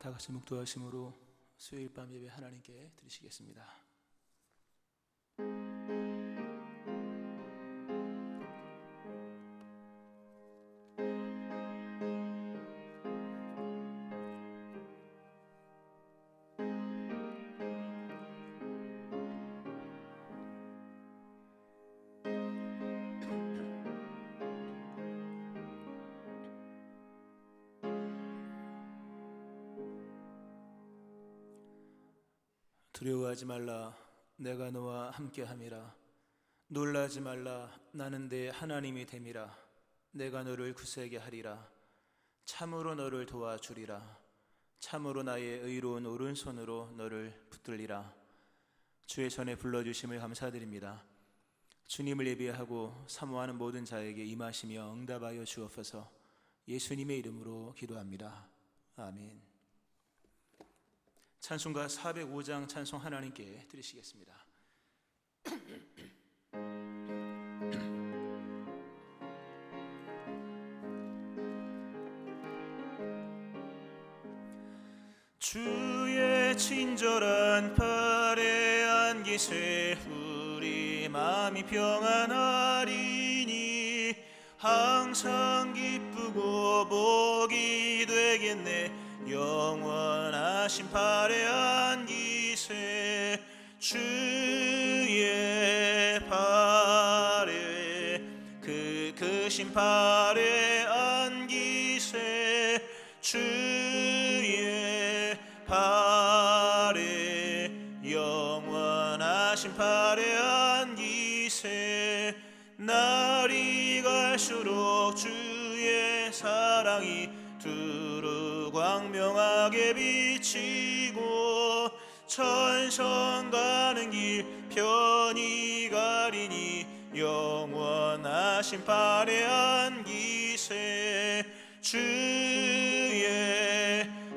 다 같이 묵도하심으로 수요일 밤 예배 하나님께 드리시겠습니다. 두려워하지 말라, 내가 너와 함께함이라. 놀라지 말라, 나는 내 하나님이 됨이라. 내가 너를 굳세게 하리라. 참으로 너를 도와주리라. 참으로 나의 의로운 오른손으로 너를 붙들리라. 주의 전에 불러주심을 감사드립니다. 주님을 예비하고 사모하는 모든 자에게 임하시며 응답하여 주옵소서. 예수님의 이름으로 기도합니다. 아멘. 찬송가 405장 찬송 하나님께 드리시겠습니다. 주의 친절한 팔에 안기세 우리 마음이 평안하리니 항상 기쁘고 복이 되겠네. 영원하신 팔에 안기세 주의 팔에 그 크신 팔에 안기세 주의 팔에 영원하신 팔에 안기세 날이 갈수록 주의 사랑이 두루 광명하게 비치고 천성 가는 길 편히 가리니 영원하신 팔에 안기세 주의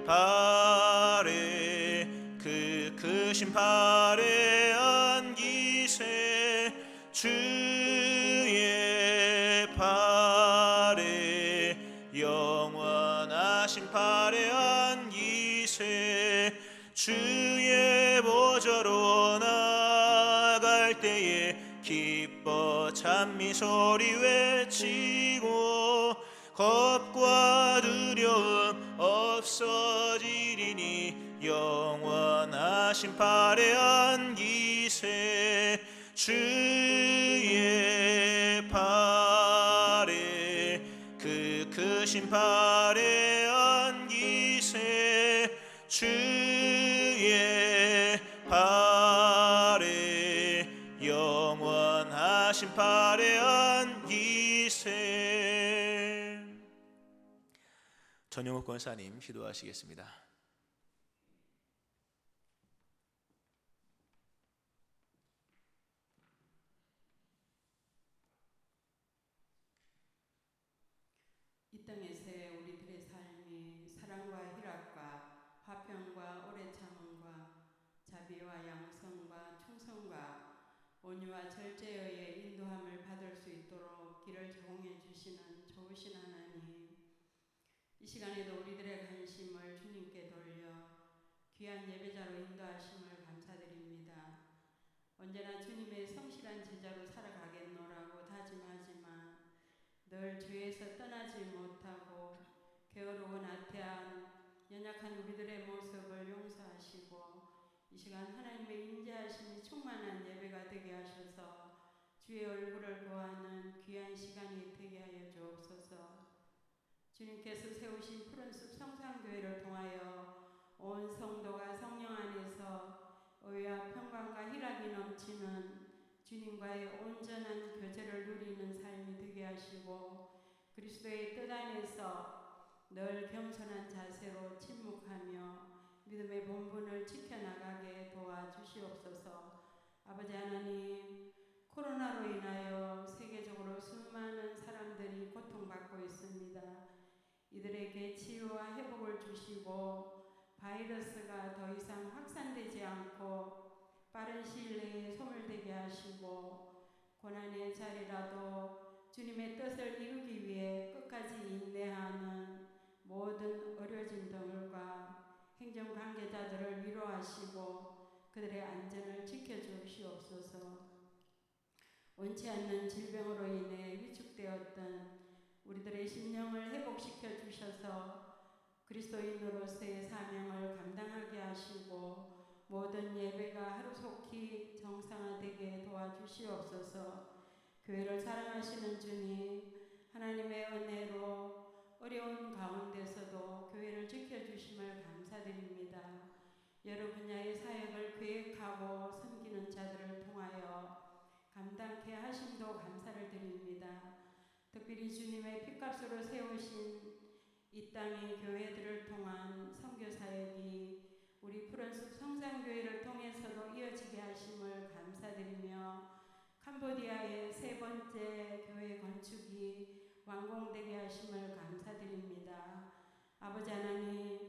팔에 그 크신 팔에 안기세 주의 팔에 영원하신 팔에 안기세 주의 보좌로 나갈 때에 기뻐 찬미 소리 외치고 겁과 두려움 없어지리니 영원하신 팔에 안기세 주의 팔에 그 크신 팔에 안기세 주의 팔에 영원하신 팔에 안기세. 전영욱 권사님 기도하시겠습니다. 이 땅에서의 우리들의 삶이 사랑과 희락과 화평과 오래 참음과 자비와 양성과 충성과 온유와 절제의 인도함을 받을 수 있도록 길을 제공해 주시는 좋으신 하나님, 이 시간에도 우리들의 관심을 주님께 돌려 귀한 예배자로 인도하심을 감사드립니다. 언제나 주님의 성실한 제자로 살아가겠노라고 다짐하지만 늘 주에서 떠나지 못하고 게으르고 나태한 연약한 우리들의 모습을 용서하시고 이 시간 하나님의 인자하심이 충만한 예배가 되게 하셔서 주의 얼굴을 보아하는 귀한 시간이 되게 하여 주옵소서. 주님께서 세우신 푸른숲 성산교회를 통하여 온 성도가 성령 안에서 의와 평강과 희락이 넘치는 주님과의 온전한 교제를 누리는 삶이 되게 하시고 그리스도의 뜻 안에서 늘 겸손한 자세로 침묵하며 믿음의 본분을 지켜나가게 도와주시옵소서. 아버지 하나님, 코로나로 인하여 세계적으로 수많은 사람들이 고통받고 있습니다. 이들에게 치유와 회복을 주시고 바이러스가 더 이상 확산되지 않고 빠른 시일 내에 소멸되게 하시고 고난의 자리라도 주님의 뜻을 이루기 위해 끝까지 인내하는 모든 의료진들과 행정 관계자들을 위로하시고 그들의 안전을 지켜주시옵소서. 원치 않는 질병으로 인해 위축되었던 우리들의 심령을 회복시켜 주셔서 그리스도인으로서의 사명을 감당하게 하시고 모든 예배가 하루속히 정상화되게 도와주시옵소서. 교회를 사랑하시는 주님, 하나님의 은혜로 어려운 가운데서도 교회를 지켜주심을 감사드립니다. 여러 분야의 사역을 계획하고 섬기는 자들을 통하여 감당케 하심도 감사를 드립니다. 특별히 주님의 핏값으로 세우신 이 땅의 교회들을 통한 선교 사역이 우리 푸른숲 성산교회를 통해서도 이어지게 하심을 감사드리며 캄보디아의 세 번째 교회 건축이 완공되게 하심을 감사드립니다. 아버지 하나님,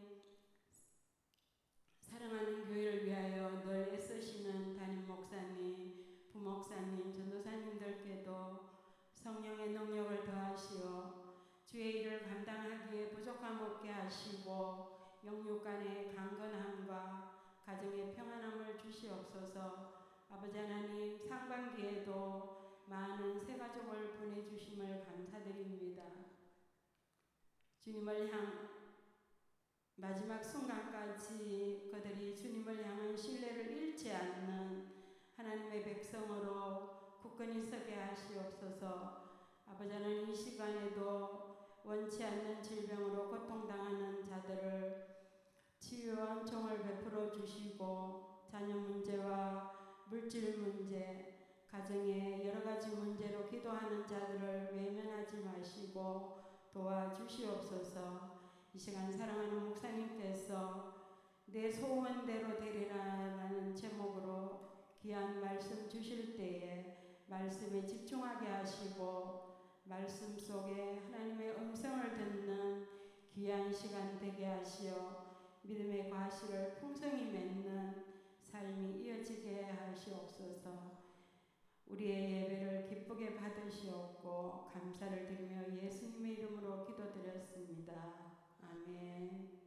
사랑하는 교회를 위하여 늘 애쓰시는 담임 목사님, 부목사님, 전도사님들께도 성령의 능력을 더하시어 주의 일을 감당하기에 부족함 없게 하시고 영육 간의 강건함과 가정의 평안함을 주시옵소서. 아버지 하나님, 상반기에도 많은 새 가족을 보내주심을 감사드립니다. 주님을 마지막 순간까지 그들이 주님을 향한 신뢰를 잃지 않는 하나님의 백성으로 굳건히 서게 하시옵소서. 아버지 하나님, 이 시간에도 원치 않는 질병으로 고통당하는 자들을 치유와 은총을 베풀어 주시고 자녀 문제와 물질 문제, 가정의 여러 가지 문제로 기도하는 자들을 외면하지 마시고 도와주시옵소서. 이 시간 사랑하는 목사님께서 내 소원대로 되리라라는 제목으로 귀한 말씀 주실 때에 말씀에 집중하게 하시고 말씀 속에 하나님의 음성을 듣는 귀한 시간 되게 하시어 믿음의 과실을 풍성히 맺는 삶이 이어지게 하시옵소서. 우리의 예배를 기쁘게 받으시옵고 감사를 드리며 예수님의 이름으로 기도드렸습니다. 아멘.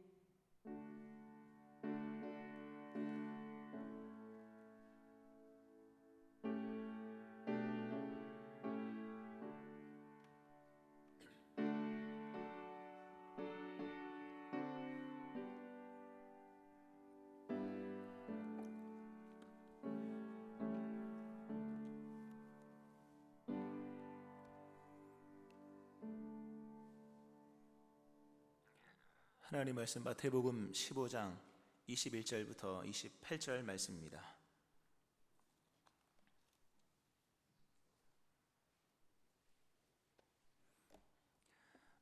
하나님 말씀 마태복음 15장 21절부터 28절 말씀입니다.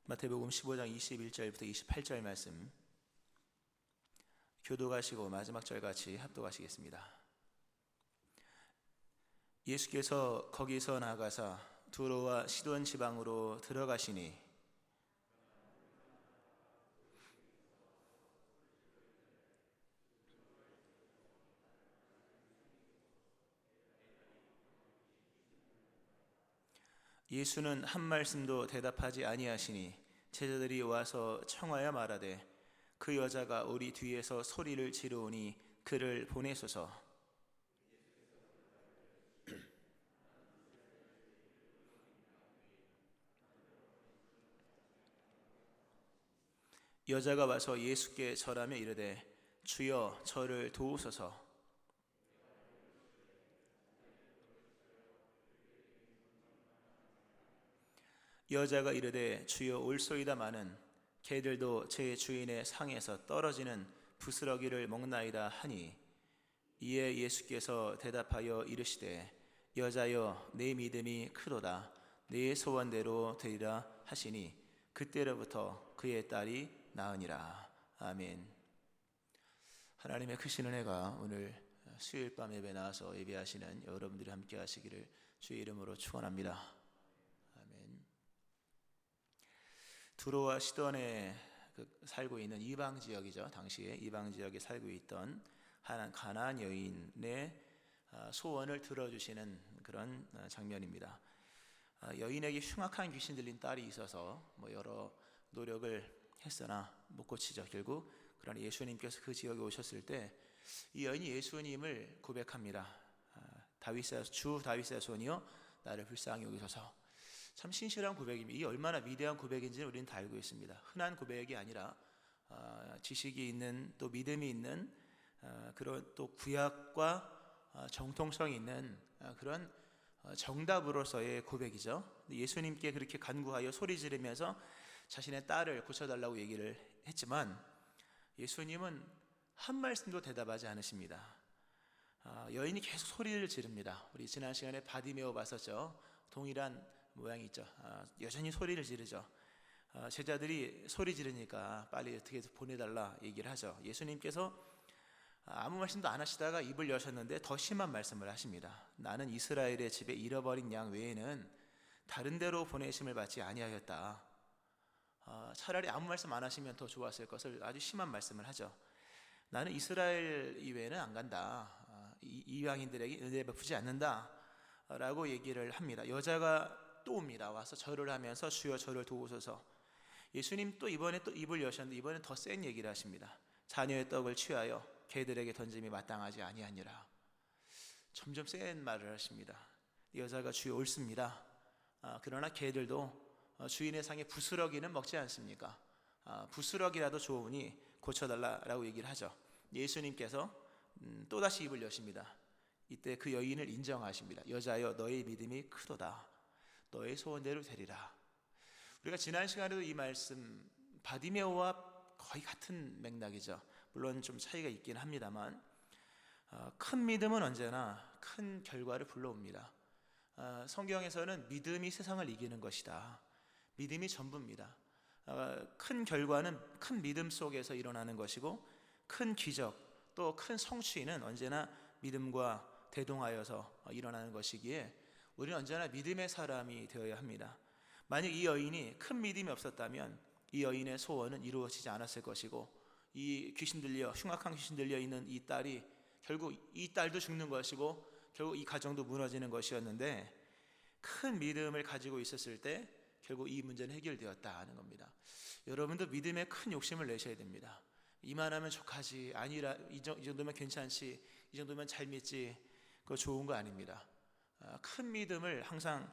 마태복음 15장 21절부터 28절 말씀 교독하시고 마지막 절같이 합독하시겠습니다. 예수께서 거기서 나가사 두로와 시돈 지방으로 들어가시니 예수는 한 말씀도 대답하지 아니하시니 제자들이 와서 청하여 말하되 그 여자가 우리 뒤에서 소리를 지르오니 그를 보내소서. 여자가 와서 예수께 절하며 이르되 주여 저를 도우소서. 여자가 이르되 주여 올소이다마는 개들도 제 주인의 상에서 떨어지는 부스러기를 먹나이다 하니 이에 예수께서 대답하여 이르시되 여자여 내 믿음이 크도다 내 소원대로 되리라 하시니 그때로부터 그의 딸이 나으니라. 아멘. 하나님의 크신 은혜가 오늘 수요일 밤 예배 나와서 예배하시는 여러분들이 함께 하시기를 주의 이름으로 축원합니다. 두로와 시돈에 살고 있는 이방 지역이죠. 당시에 이방 지역에 살고 있던 한 가나안 여인의 소원을 들어주시는 그런 장면입니다. 여인에게 흉악한 귀신 들린 딸이 있어서 여러 노력을 했으나 못 고치죠. 결국 그러나 예수님께서 그 지역에 오셨을 때 이 여인이 예수님을 고백합니다. 주 다윗의 자손이여 나를 불쌍히 여기소서. 참 신실한 고백입니다. 이 얼마나 위대한 고백인지는 우리는 다 알고 있습니다. 흔한 고백이 아니라 지식이 있는, 또 믿음이 있는, 그런 또 구약과 정통성이 있는 그런 정답으로서의 고백이죠. 예수님께 그렇게 간구하여 소리 지르면서 자신의 딸을 고쳐달라고 얘기를 했지만 예수님은 한 말씀도 대답하지 않으십니다. 여인이 계속 소리를 지릅니다. 우리 지난 시간에 바디메오 봤었죠. 동일한 모양이 있죠. 여전히 소리를 지르죠. 제자들이 소리 지르니까 빨리 어떻게 해서 보내달라 얘기를 하죠. 예수님께서 아무 말씀도 안 하시다가 입을 여셨는데 더 심한 말씀을 하십니다. 나는 이스라엘의 집에 잃어버린 양 외에는 다른 데로 보내심을 받지 아니하였다. 차라리 아무 말씀 안 하시면 더 좋았을 것을 아주 심한 말씀을 하죠. 나는 이스라엘 이외에는 안 간다. 이방인들에게 은혜 베푸지 않는다 라고 얘기를 합니다. 여자가 또 옵니다. 와서 절을 하면서 주여 저를 도우소서. 예수님 또 이번에 또 입을 여셨는데 이번엔 더 센 얘기를 하십니다. 자녀의 떡을 취하여 개들에게 던짐이 마땅하지 아니하니라. 점점 센 말을 하십니다. 여자가 주여 옳습니다. 그러나 개들도 주인의 상에 부스러기는 먹지 않습니까? 부스러기라도 좋으니 고쳐달라라고 얘기를 하죠. 예수님께서 또다시 입을 여십니다. 이때 그 여인을 인정하십니다. 여자여 너의 믿음이 크도다. 너의 소원대로 되리라. 우리가 지난 시간에도 이 말씀 바디메오와 거의 같은 맥락이죠. 물론 좀 차이가 있긴 합니다만 큰 믿음은 언제나 큰 결과를 불러옵니다. 성경에서는 믿음이 세상을 이기는 것이다. 믿음이 전부입니다. 큰 결과는 큰 믿음 속에서 일어나는 것이고 큰 기적 또 큰 성취는 언제나 믿음과 대동하여서 일어나는 것이기에 우리는 언제나 믿음의 사람이 되어야 합니다. 만약 이 여인이 큰 믿음이 없었다면 이 여인의 소원은 이루어지지 않았을 것이고 이 흉악한 귀신 들려 있는 이 딸이 결국 이 딸도 죽는 것이고 결국 이 가정도 무너지는 것이었는데 큰 믿음을 가지고 있었을 때 결국 이 문제는 해결되었다 하는 겁니다. 여러분도 믿음에 큰 욕심을 내셔야 됩니다. 이만하면 족하지, 아니라 이 정도면 괜찮지, 이 정도면 잘 믿지, 그거 좋은 거 아닙니다. 큰 믿음을 항상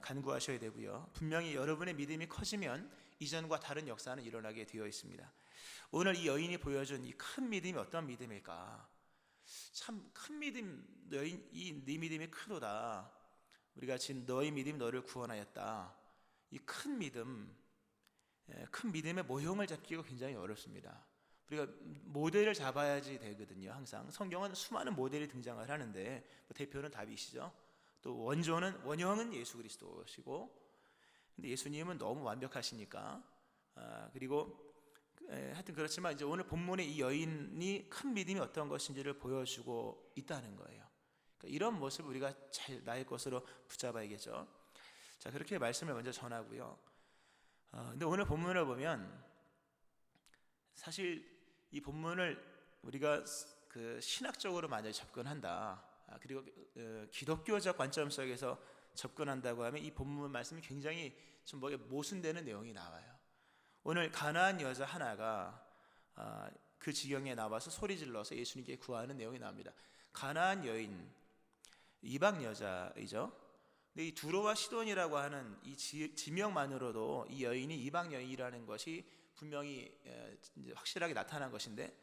간구하셔야 되고요. 분명히 여러분의 믿음이 커지면 이전과 다른 역사는 일어나게 되어 있습니다. 오늘 이 여인이 보여준 이 큰 믿음이 어떤 믿음일까? 참 큰 믿음, 네 믿음이 크도다. 우리가 지금 너의 믿음이 너를 구원하였다. 이 큰 믿음, 큰 믿음의 모형을 잡기가 굉장히 어렵습니다. 우리가 모델을 잡아야지 되거든요. 항상 성경은 수많은 모델이 등장을 하는데 대표는 다윗이죠. 또 원형은 예수 그리스도시고, 근데 예수님은 너무 완벽하시니까 그리고 하여튼 그렇지만 이제 오늘 본문에 이 여인이 큰 믿음이 어떤 것인지를 보여주고 있다는 거예요. 그러니까 이런 모습을 우리가 잘 나의 것으로 붙잡아야겠죠. 자, 그렇게 말씀을 먼저 전하고요. 근데 오늘 본문을 보면 사실 이 본문을 우리가 그 신학적으로 만약에 접근한다, 그리고 기독교적 관점 속에서 접근한다고 하면 이 본문 말씀이 굉장히 좀 모순되는 내용이 나와요. 오늘 가나안 여자 하나가 그 지경에 나와서 소리 질러서 예수님께 구하는 내용이 나옵니다. 가나안 여인, 이방 여자이죠. 근데 이 두로와 시돈이라고 하는 이 지명만으로도 이 여인이 이방 여인이라는 것이 분명히 확실하게 나타난 것인데,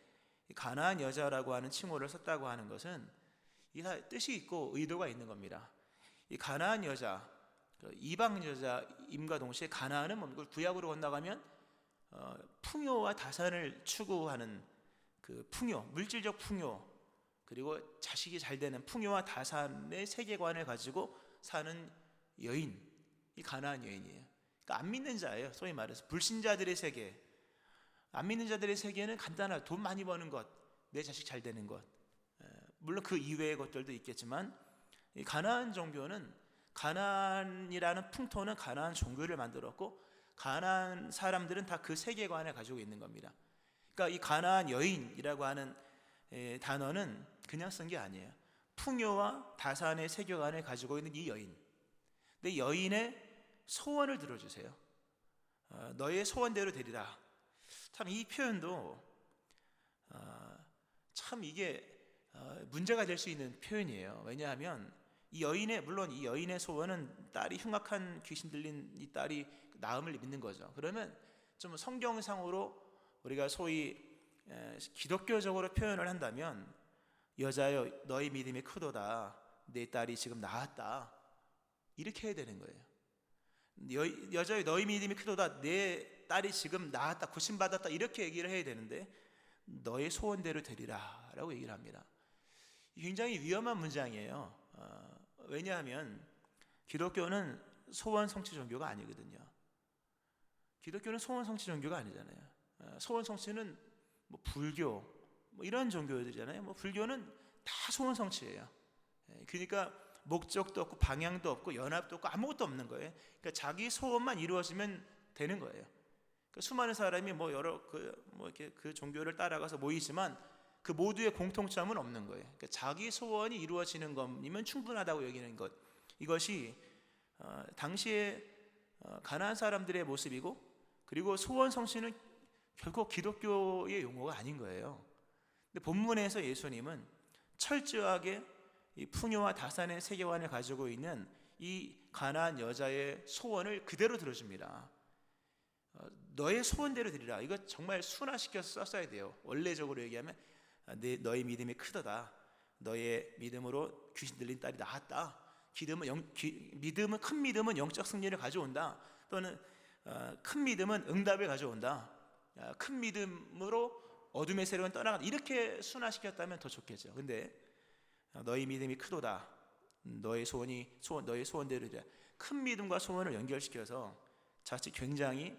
가나안 여자라고 하는 칭호를 썼다고 하는 것은 이 다 뜻이 있고 의도가 있는 겁니다. 이 가나안 여자, 이방 여자임과 동시에 가나안은 뭡니까? 구약으로 건너가면 풍요와 다산을 추구하는 그 풍요, 물질적 풍요, 그리고 자식이 잘 되는 풍요와 다산의 세계관을 가지고 사는 여인, 이 가나안 여인이에요. 그러니까 안 믿는 자예요. 소위 말해서 불신자들의 세계. 안 믿는 자들의 세계는 간단한 돈 많이 버는 것, 내 자식 잘 되는 것, 물론 그 이외의 것들도 있겠지만 이 가나안 종교는, 가나안이라는 풍토는 가나안 종교를 만들었고 가나안 사람들은 다 그 세계관을 가지고 있는 겁니다. 그러니까 이 가나안 여인이라고 하는 단어는 그냥 쓴 게 아니에요. 풍요와 다산의 세계관을 가지고 있는 이 여인, 근데 여인의 소원을 들어주세요. 너의 소원대로 되리라. 참 이 표현도 참 이게 문제가 될 수 있는 표현이에요. 왜냐하면 물론 이 여인의 소원은 딸이 흉악한 귀신 들린 이 딸이 나음을 믿는 거죠. 그러면 좀 성경상으로 우리가 소위 기독교적으로 표현을 한다면, 여자여 너희 믿음이 크도다, 내 딸이 지금 나았다, 이렇게 해야 되는 거예요. 여자여 너희 믿음이 크도다, 내 딸이 지금 나았다, 고침받았다, 이렇게 얘기를 해야 되는데 너의 소원대로 되리라 라고 얘기를 합니다. 굉장히 위험한 문장이에요. 왜냐하면 기독교는 소원 성취 종교가 아니거든요. 기독교는 소원 성취 종교가 아니잖아요. 소원 성취는 뭐 불교 뭐 이런 종교들이잖아요. 뭐 불교는 다 소원 성취예요. 그러니까 목적도 없고 방향도 없고 연합도 없고 아무것도 없는 거예요. 그러니까 자기 소원만 이루어지면 되는 거예요. 그러니까 수많은 사람이 뭐 여러 이렇게 그 종교를 따라가서 모이지만 그 모두의 공통점은 없는 거예요. 그러니까 자기 소원이 이루어지는 것이면 충분하다고 여기는 것, 이것이 당시에 가나안 사람들의 모습이고, 그리고 소원 성취는 결코 기독교의 용어가 아닌 거예요. 근데 본문에서 예수님은 철저하게 이 풍요와 다산의 세계관을 가지고 있는 이 가나안 여자의 소원을 그대로 들어줍니다. 너의 소원대로 드리라. 이거 정말 순화시켜서 썼어야 돼요. 원래적으로 얘기하면 너의 믿음이 크도다, 너의 믿음으로 귀신 들린 딸이 나았다, 큰 믿음은 영적 승리를 가져온다, 또는 큰 믿음은 응답을 가져온다, 큰 믿음으로 어둠의 세력은 떠나간다, 이렇게 순화시켰다면 더 좋겠죠. 근데 너희 믿음이 크도다, 너의 소원대로 되라, 큰 믿음과 소원을 연결시켜서 자칫 굉장히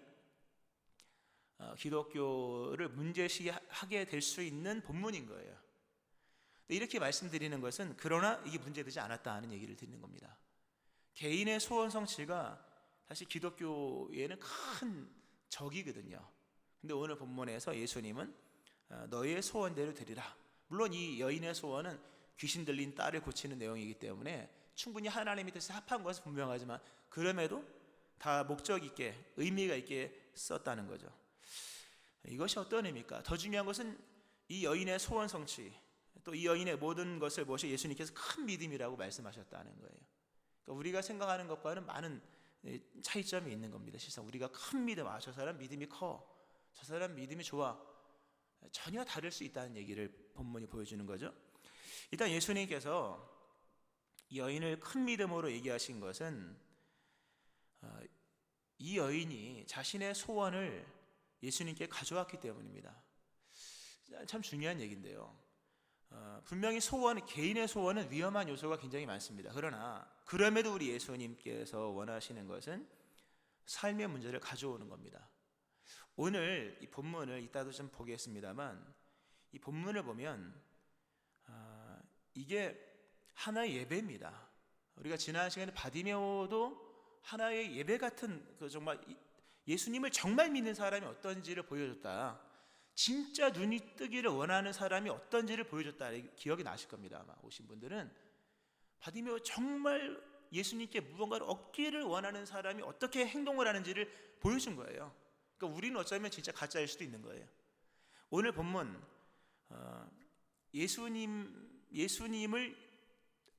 기독교를 문제시하게 될 수 있는 본문인 거예요. 이렇게 말씀드리는 것은 그러나 이게 문제되지 않았다 하는 얘기를 드리는 겁니다. 개인의 소원 성취가 사실 기독교에는 큰 적이거든요. 근데 오늘 본문에서 예수님은 너의 소원대로 되리라. 물론 이 여인의 소원은 귀신 들린 딸을 고치는 내용이기 때문에 충분히 하나님의 뜻에 합한 것은 분명하지만, 그럼에도 다 목적 있게 의미가 있게 썼다는 거죠. 이것이 어떤 의미입니까? 더 중요한 것은 이 여인의 소원 성취, 또 이 여인의 모든 것을 보시 예수님께서 큰 믿음이라고 말씀하셨다는 거예요. 그러니까 우리가 생각하는 것과는 많은 차이점이 있는 겁니다. 실상 우리가 큰 믿음, 저 사람 믿음이 커, 저 사람 믿음이 좋아, 전혀 다를 수 있다는 얘기를 본문이 보여주는 거죠. 일단 예수님께서 이 여인을 큰 믿음으로 얘기하신 것은 이 여인이 자신의 소원을 예수님께 가져왔기 때문입니다. 참 중요한 얘기인데요. 분명히 개인의 소원은 위험한 요소가 굉장히 많습니다. 그러나 그럼에도 우리 예수님께서 원하시는 것은 삶의 문제를 가져오는 겁니다. 오늘 이 본문을 이따도 좀 보겠습니다만, 이 본문을 보면 이게 하나의 예배입니다. 우리가 지난 시간에 바디메오도 하나의 예배 같은, 정말 예수님을 정말 믿는 사람이 어떤지를 보여줬다, 진짜 눈이 뜨기를 원하는 사람이 어떤지를 보여줬다, 기억이 나실 겁니다. 아마 오신 분들은 바디메오 정말 예수님께 무언가를 얻기를 원하는 사람이 어떻게 행동을 하는지를 보여준 거예요. 그러니까 우리는 어쩌면 진짜 가짜일 수도 있는 거예요. 오늘 본문 예수님을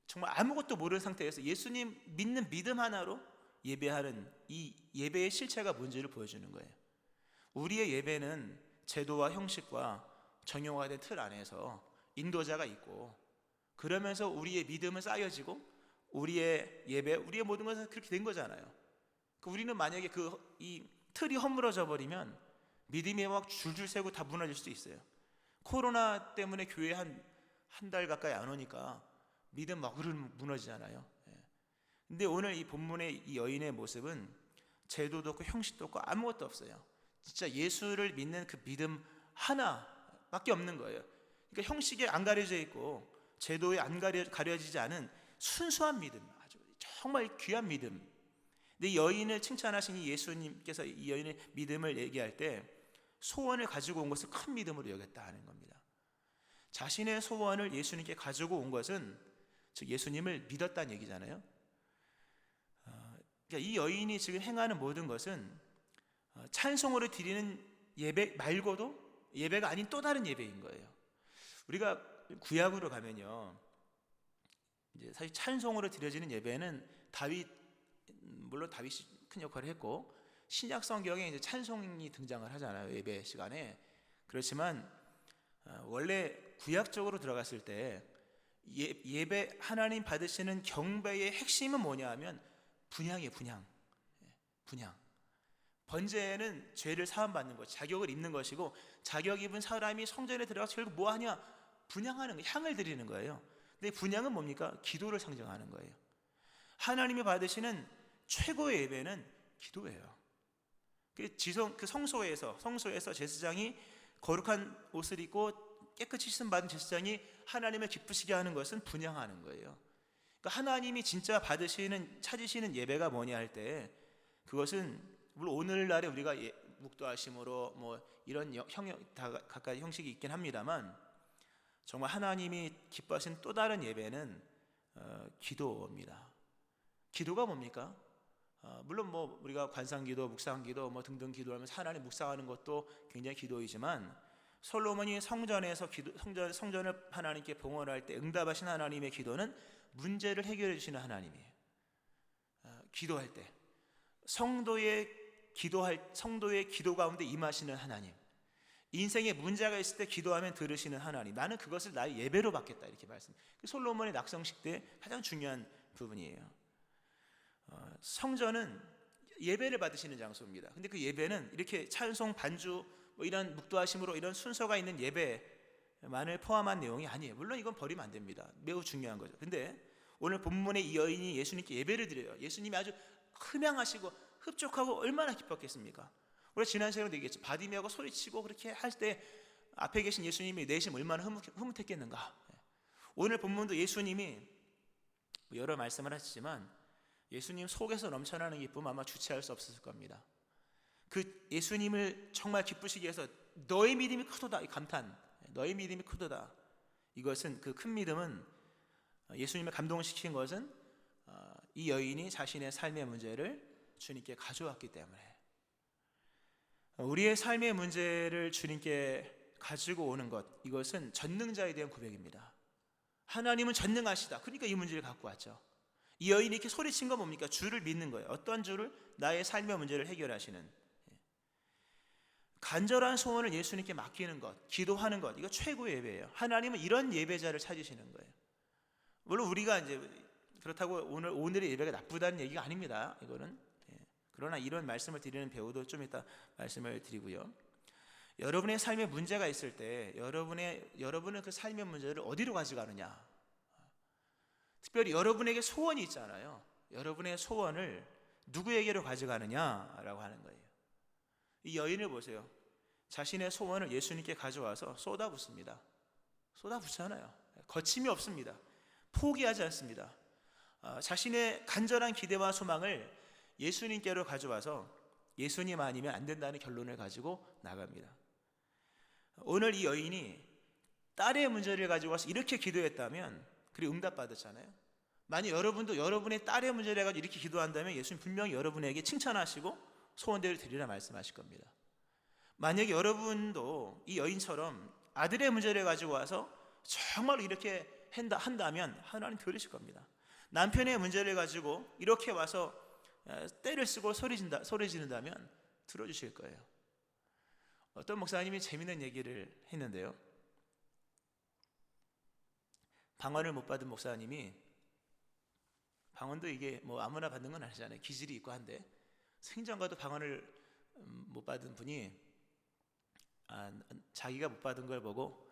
정말 아무것도 모르는 상태에서 예수님 믿는 믿음 하나로 예배하는 이 예배의 실체가 뭔지를 보여주는 거예요. 우리의 예배는 제도와 형식과 정형화된 틀 안에서 인도자가 있고, 그러면서 우리의 믿음은 쌓여지고 우리의 예배, 우리의 모든 것은 그렇게 된 거잖아요. 우리는 만약에 이 틀이 허물어져 버리면 믿음이 막 줄줄 새고 다 무너질 수도 있어요. 코로나 때문에 교회 한 달 가까이 안 오니까 믿음 막 무너지잖아요. 근데 오늘 이 본문의 이 여인의 모습은 제도도 없고 형식도 없고 아무것도 없어요. 진짜 예수를 믿는 그 믿음 하나밖에 없는 거예요. 그러니까 형식에 안 가려져 있고 제도에 안 가려지지 않은 순수한 믿음, 아주 정말 귀한 믿음. 근데 이 여인을 칭찬하신 이 예수님께서 이 여인의 믿음을 얘기할 때 소원을 가지고 온 것을 큰 믿음으로 여겼다 하는 겁니다. 자신의 소원을 예수님께 가지고 온 것은 즉 예수님을 믿었다는 얘기잖아요. 그러니까 이 여인이 지금 행하는 모든 것은 찬송으로 드리는 예배 말고도 예배가 아닌 또 다른 예배인 거예요. 우리가 구약으로 가면요, 이제 사실 찬송으로 드려지는 예배는 물론 다윗이 큰 역할을 했고, 신약 성경에 이제 찬송이 등장을 하잖아요, 예배 시간에. 그렇지만 원래 구약적으로 들어갔을 때 예배, 하나님 받으시는 경배의 핵심은 뭐냐 하면 분향이에요. 분향. 번제는 죄를 사함받는 것, 자격을 입는 것이고, 자격 입은 사람이 성전에 들어가서 결국 뭐 하냐? 분향하는 거예요. 향을 드리는 거예요. 근데 분향은 뭡니까? 기도를 상징하는 거예요. 하나님이 받으시는 최고의 예배는 기도예요. 그 성소에서 제사장이 거룩한 옷을 입고 깨끗이 씻음 받은 제사장이 하나님을 기쁘시게 하는 것은 분향하는 거예요. 그러니까 하나님이 진짜 찾으시는 예배가 뭐냐 할 때, 그것은 물론 오늘날에 우리가 묵도하심으로 뭐 이런 각가지 형식이 있긴 합니다만, 정말 하나님이 기뻐하시는 또 다른 예배는 기도입니다. 기도가 뭡니까? 물론 뭐 우리가 관상기도, 묵상기도 뭐 등등 기도하면서 하나님 묵상하는 것도 굉장히 기도이지만, 솔로몬이 성전에서 성전을 하나님께 봉헌할 때 응답하신 하나님의 기도는 문제를 해결해 주시는 하나님이에요. 기도할 때 성도의 기도 가운데 임하시는 하나님, 인생에 문제가 있을 때 기도하면 들으시는 하나님, 나는 그것을 나의 예배로 받겠다, 이렇게 말씀. 솔로몬의 낙성식 때 가장 중요한 부분이에요. 성전은 예배를 받으시는 장소입니다. 근데 그 예배는 이렇게 찬송, 반주, 뭐 이런 묵도하심으로 이런 순서가 있는 예배만을 포함한 내용이 아니에요. 물론 이건 버리면 안 됩니다. 매우 중요한 거죠. 근데 오늘 본문의 이 여인이 예수님께 예배를 드려요. 예수님이 아주 흠양하시고 흡족하고 얼마나 기뻤겠습니까? 우리가 지난 시간에도 얘기했죠. 바디메오가 소리치고 그렇게 할 때 앞에 계신 예수님이 내심 얼마나 흐뭇했겠는가. 오늘 본문도 예수님이 여러 말씀을 하시지만 예수님 속에서 넘쳐나는 기쁨 아마 주체할 수 없었을 겁니다. 그 예수님을 정말 기쁘시게 해서 너의 믿음이 크도다, 이 감탄, 너의 믿음이 크도다. 이것은, 그 큰 믿음은, 예수님을 감동시킨 것은 이 여인이 자신의 삶의 문제를 주님께 가져왔기 때문에, 우리의 삶의 문제를 주님께 가지고 오는 것, 이것은 전능자에 대한 고백입니다. 하나님은 전능하시다. 그러니까 이 문제를 갖고 왔죠. 이 여인이 이렇게 소리친 건 뭡니까? 주를 믿는 거예요. 어떤 주를? 나의 삶의 문제를 해결하시는. 간절한 소원을 예수님께 맡기는 것, 기도하는 것, 이거 최고의 예배예요. 하나님은 이런 예배자를 찾으시는 거예요. 물론 우리가 이제 그렇다고 오늘의 예배가 나쁘다는 얘기가 아닙니다. 이거는. 그러나 이런 말씀을 드리는 배우도 좀 이따 말씀을 드리고요. 여러분의 삶에 문제가 있을 때 여러분은 그 삶의 문제를 어디로 가져가느냐? 특별히 여러분에게 소원이 있잖아요. 여러분의 소원을 누구에게로 가져가느냐라고 하는 거예요. 이 여인을 보세요. 자신의 소원을 예수님께 가져와서 쏟아붓습니다. 쏟아붓잖아요. 거침이 없습니다. 포기하지 않습니다. 자신의 간절한 기대와 소망을 예수님께로 가져와서 예수님 아니면 안 된다는 결론을 가지고 나갑니다. 오늘 이 여인이 딸의 문제를 가지고 와서 이렇게 기도했다면, 그리고 응답받았잖아요. 만약 여러분도 여러분의 딸의 문제를 가지고 이렇게 기도한다면 예수님 분명히 여러분에게 칭찬하시고 소원대로 드리라 말씀하실 겁니다. 만약에 여러분도 이 여인처럼 아들의 문제를 가지고 와서 정말 이렇게 한다면 하나님 들으실 겁니다. 남편의 문제를 가지고 이렇게 와서 때를 쓰고 소리 지른다면 들어주실 거예요. 어떤 목사님이 재밌는 얘기를 했는데요. 방언을 못 받은 목사님이, 방언도 이게 뭐 아무나 받는 건 아니잖아요. 기질이 있고 한데, 생전과도 방언을 못 받은 분이 자기가 못 받은 걸 보고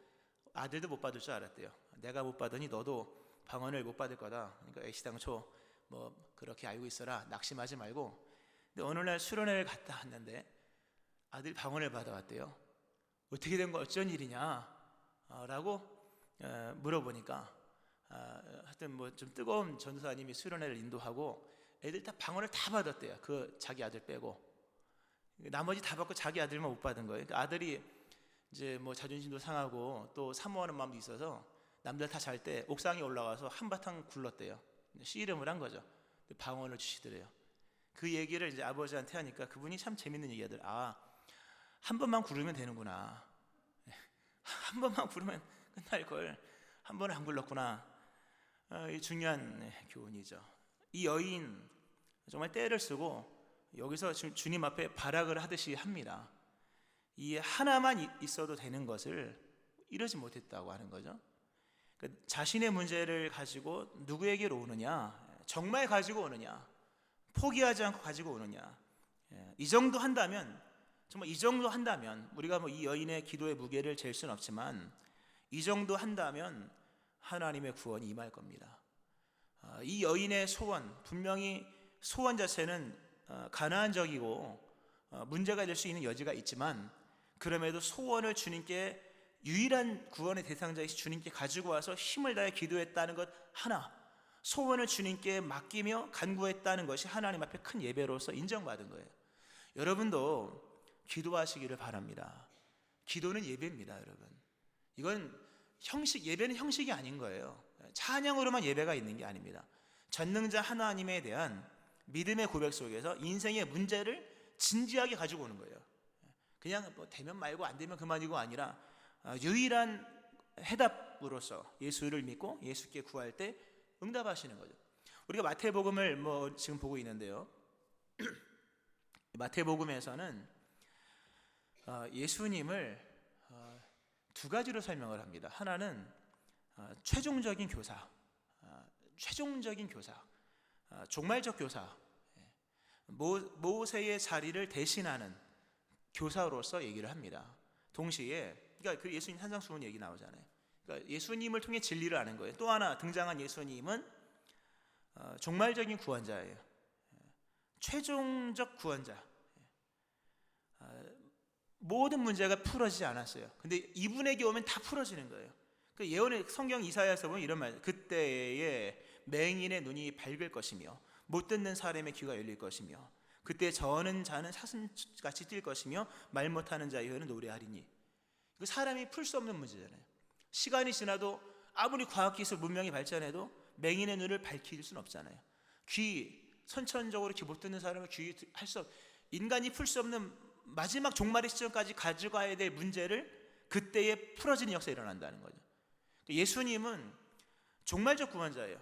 아들도 못 받을 줄 알았대요. 내가 못 받으니 너도 방언을 못 받을 거다. 그러니까 애시당초 뭐 그렇게 알고 있어라, 낙심하지 말고. 근데 어느 날 수련회를 갔다 왔는데 아들이 방언을 받아왔대요. 어떻게 된 거, 어쩐 일이냐 라고 물어보니까 하여튼 뭐 좀 뜨거운 전도사님이 수련회를 인도하고 애들 다 방언을 다 받았대요. 그 자기 아들 빼고. 나머지 다 받고 자기 아들만 못 받은 거예요. 그러니까 아들이 이제 뭐 자존심도 상하고 또 사모하는 마음도 있어서 남들 다 잘 때 옥상에 올라가서 한바탕 굴렀대요. 씨름을 한 거죠. 방언을 주시더래요. 그 얘기를 이제 아버지한테 하니까 그분이 참 재밌는 얘기하더래요. 한 번만 구르면 되는구나. 한 번만 부르면 끝날 걸 한 번을 안 불렀구나. 이 중요한 교훈이죠. 이 여인 정말 때를 쓰고 여기서 주님 앞에 발악을 하듯이 합니다. 이 하나만 있어도 되는 것을 이러지 못했다고 하는 거죠. 자신의 문제를 가지고 누구에게로 오느냐, 정말 가지고 오느냐, 포기하지 않고 가지고 오느냐, 이 정도 한다면, 정말 이 정도 한다면, 우리가 뭐 이 여인의 기도의 무게를 잴 수는 없지만 이 정도 한다면 하나님의 구원이 임할 겁니다. 이 여인의 소원, 분명히 소원 자체는 가난적이고 문제가 될 수 있는 여지가 있지만, 그럼에도 소원을 주님께, 유일한 구원의 대상자이신 주님께 가지고 와서 힘을 다해 기도했다는 것 하나, 소원을 주님께 맡기며 간구했다는 것이 하나님 앞에 큰 예배로서 인정받은 거예요. 여러분도 기도하시기를 바랍니다. 기도는 예배입니다, 여러분. 이건 예배는 형식이 아닌 거예요. 찬양으로만 예배가 있는 게 아닙니다. 전능자 하나님에 대한 믿음의 고백 속에서 인생의 문제를 진지하게 가지고 오는 거예요. 그냥 뭐 되면 말고 안 되면 그만이고 아니라 유일한 해답으로서 예수를 믿고 예수께 구할 때 응답하시는 거죠. 우리가 마태복음을 뭐 지금 보고 있는데요. 마태복음에서는 예수님을 두 가지로 설명을 합니다. 하나는 최종적인 교사, 종말적 교사, 모세의 자리를 대신하는 교사로서 얘기를 합니다. 동시에, 그러니까 그 예수님 산상수훈 얘기 나오잖아요. 그러니까 예수님을 통해 진리를 아는 거예요. 또 하나 등장한 예수님은 종말적인 구원자예요. 최종적 구원자. 모든 문제가 풀어지지 않았어요. 근데 이분에게 오면 다 풀어지는 거예요. 그 예언의 성경 이사야서 보면 이런 말, 그때에 맹인의 눈이 밝을 것이며 못 듣는 사람의 귀가 열릴 것이며 그때 저는 자는 사슴같이 뛸 것이며 말 못하는 자의 혀는 노래하리니. 그 사람이 풀 수 없는 문제잖아요. 시간이 지나도 아무리 과학기술 문명이 발전해도 맹인의 눈을 밝힐 수는 없잖아요. 선천적으로 귀 못 듣는 사람은 할 수 인간이 풀 수 없는 마지막 종말의 시점까지 가져가야 될 문제를 그때에 풀어지는 역사가 일어난다는 거죠. 예수님은 종말적 구원자예요.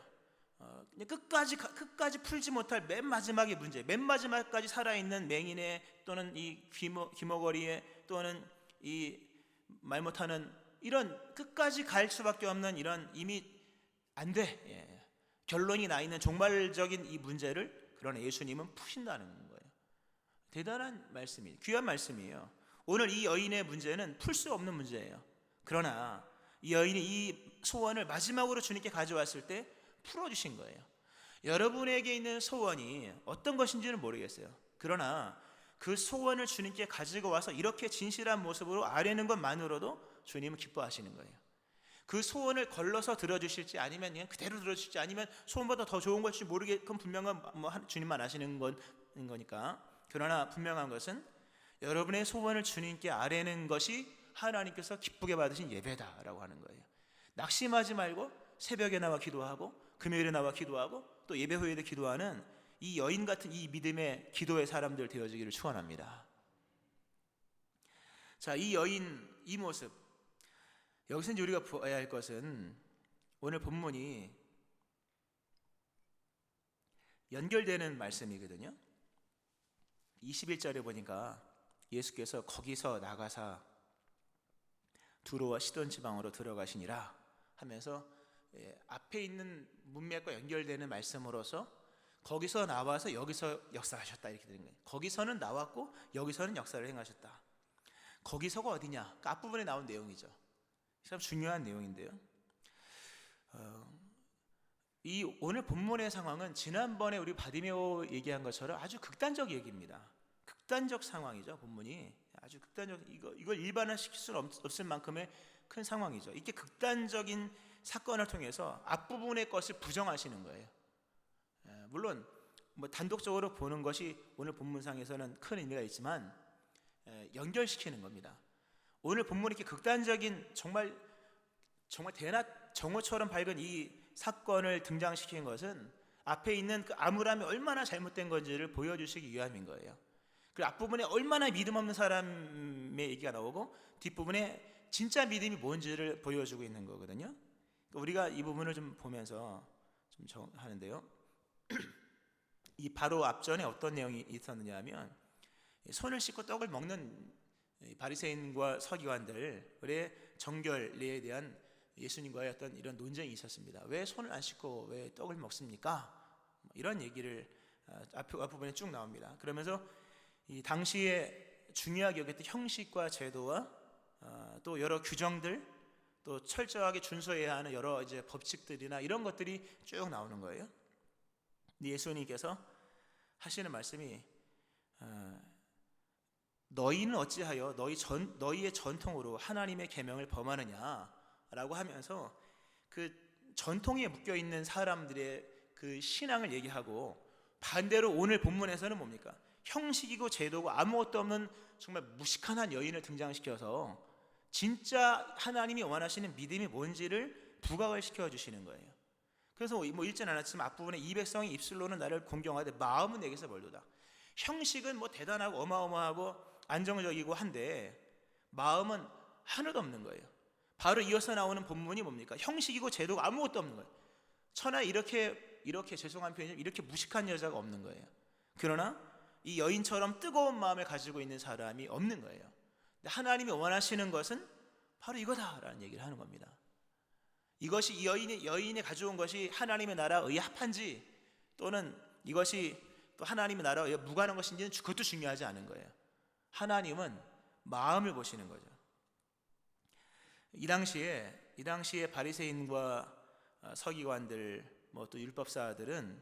끝까지 풀지 못할 맨 마지막의 문제, 맨 마지막까지 살아있는 맹인의 또는 이 귀머거리에 또는 이 말 못하는 이런 끝까지 갈 수밖에 없는 이런 이미 안 돼. 결론이 나 있는 종말적인 이 문제를 그러나 예수님은 푸신다는 거예요. 대단한 말씀이에요. 귀한 말씀이에요. 오늘 이 여인의 문제는 풀 수 없는 문제예요. 그러나 이 여인이 이 소원을 마지막으로 주님께 가져왔을 때 풀어주신 거예요. 여러분에게 있는 소원이 어떤 것인지는 모르겠어요. 그러나 그 소원을 주님께 가지고 와서 이렇게 진실한 모습으로 아뢰는 것만으로도 주님은 기뻐하시는 거예요. 그 소원을 걸러서 들어주실지 아니면 그냥 그대로 들어주실지 아니면 소원보다 더 좋은 것일지 모르겠건 분명한 주님만 아시는 거니까. 그러나 분명한 것은 여러분의 소원을 주님께 아뢰는 것이 하나님께서 기쁘게 받으신 예배다라고 하는 거예요. 낙심하지 말고 새벽에 나와 기도하고 금요일에 나와 기도하고 또 예배 후에도 기도하는 이 여인 같은 이 믿음의 기도의 사람들 되어지기를 축원합니다. 자, 이 여인 이 모습, 여기서 이제 우리가 봐야 할 것은 오늘 본문이 연결되는 말씀이거든요. 21절에 보니까 예수께서 거기서 나가사 두로와 시돈 지방으로 들어가시니라 하면서 앞에 있는 문맥과 연결되는 말씀으로서 거기서 나와서 여기서 역사하셨다 이렇게 되는 거예요. 거기서는 나왔고 여기서는 역사를 행하셨다. 거기서가 어디냐? 그러니까 앞부분에 나온 내용이죠. 참 중요한 내용인데요. 이 오늘 본문의 상황은 지난번에 우리 바디메오 얘기한 것처럼 아주 극단적 얘기입니다. 극단적 상황이죠. 본문이 아주 극단적, 이걸 일반화시킬 수는 없을 만큼의 큰 상황이죠. 이렇게 극단적인 사건을 통해서 앞부분의 것을 부정하시는 거예요. 물론 뭐 단독적으로 보는 것이 오늘 본문상에서는 큰 의미가 있지만 연결시키는 겁니다. 오늘 본문이 이렇게 극단적인 정말 대낮 정오처럼 밝은 이 사건을 등장시킨 것은 앞에 있는 그 암울함이 얼마나 잘못된 건지를 보여주시기 위함인 거예요. 그 앞부분에 얼마나 믿음 없는 사람의 얘기가 나오고 뒷부분에 진짜 믿음이 뭔지를 보여주고 있는 거거든요. 그러니까 우리가 이 부분을 좀 보면서 좀 하는데요. 이 바로 앞전에 어떤 내용이 있었느냐 하면 손을 씻고 떡을 먹는 바리새인과 서기관들의 정결례에 대한 예수님과의 어떤 이런 논쟁이 있었습니다. 왜 손을 안 씻고 왜 떡을 먹습니까? 이런 얘기를 앞부분에 쭉 나옵니다. 그러면서 이 당시에 중요하게 여겼던 형식과 제도와 또 여러 규정들, 또 철저하게 준수해야 하는 여러 이제 법칙들이나 이런 것들이 쭉 나오는 거예요. 예수님께서 하시는 말씀이 너희는 어찌하여 너희의 전통으로 하나님의 계명을 범하느냐라고 하면서 그 전통에 묶여 있는 사람들의 그 신앙을 얘기하고, 반대로 오늘 본문에서는 뭡니까? 형식이고 제도고 아무것도 없는 정말 무식한 한 여인을 등장시켜서 진짜 하나님이 원하시는 믿음이 뭔지를 부각을 시켜주시는 거예요. 그래서 뭐 읽진 않았지만 앞부분에 이 백성이 입술로는 나를 공경하되 마음은 내게서 멀도다. 형식은 뭐 대단하고 어마어마하고 안정적이고 한데 마음은 하나도 없는 거예요. 바로 이어서 나오는 본문이 뭡니까? 형식이고 제도가 아무것도 없는 거예요. 천하에 이렇게 죄송한 표현이지만 이렇게 무식한 여자가 없는 거예요. 그러나 이 여인처럼 뜨거운 마음을 가지고 있는 사람이 없는 거예요. 근데 하나님이 원하시는 것은 바로 이거다라는 얘기를 하는 겁니다. 이것이 이 여인이 가져온 것이 하나님의 나라에 합한지 또는 이것이 또 하나님의 나라에 무관한 것인지는 그것도 중요하지 않은 거예요. 하나님은 마음을 보시는 거죠. 이 당시에 바리새인과 서기관들 뭐 또 율법사들은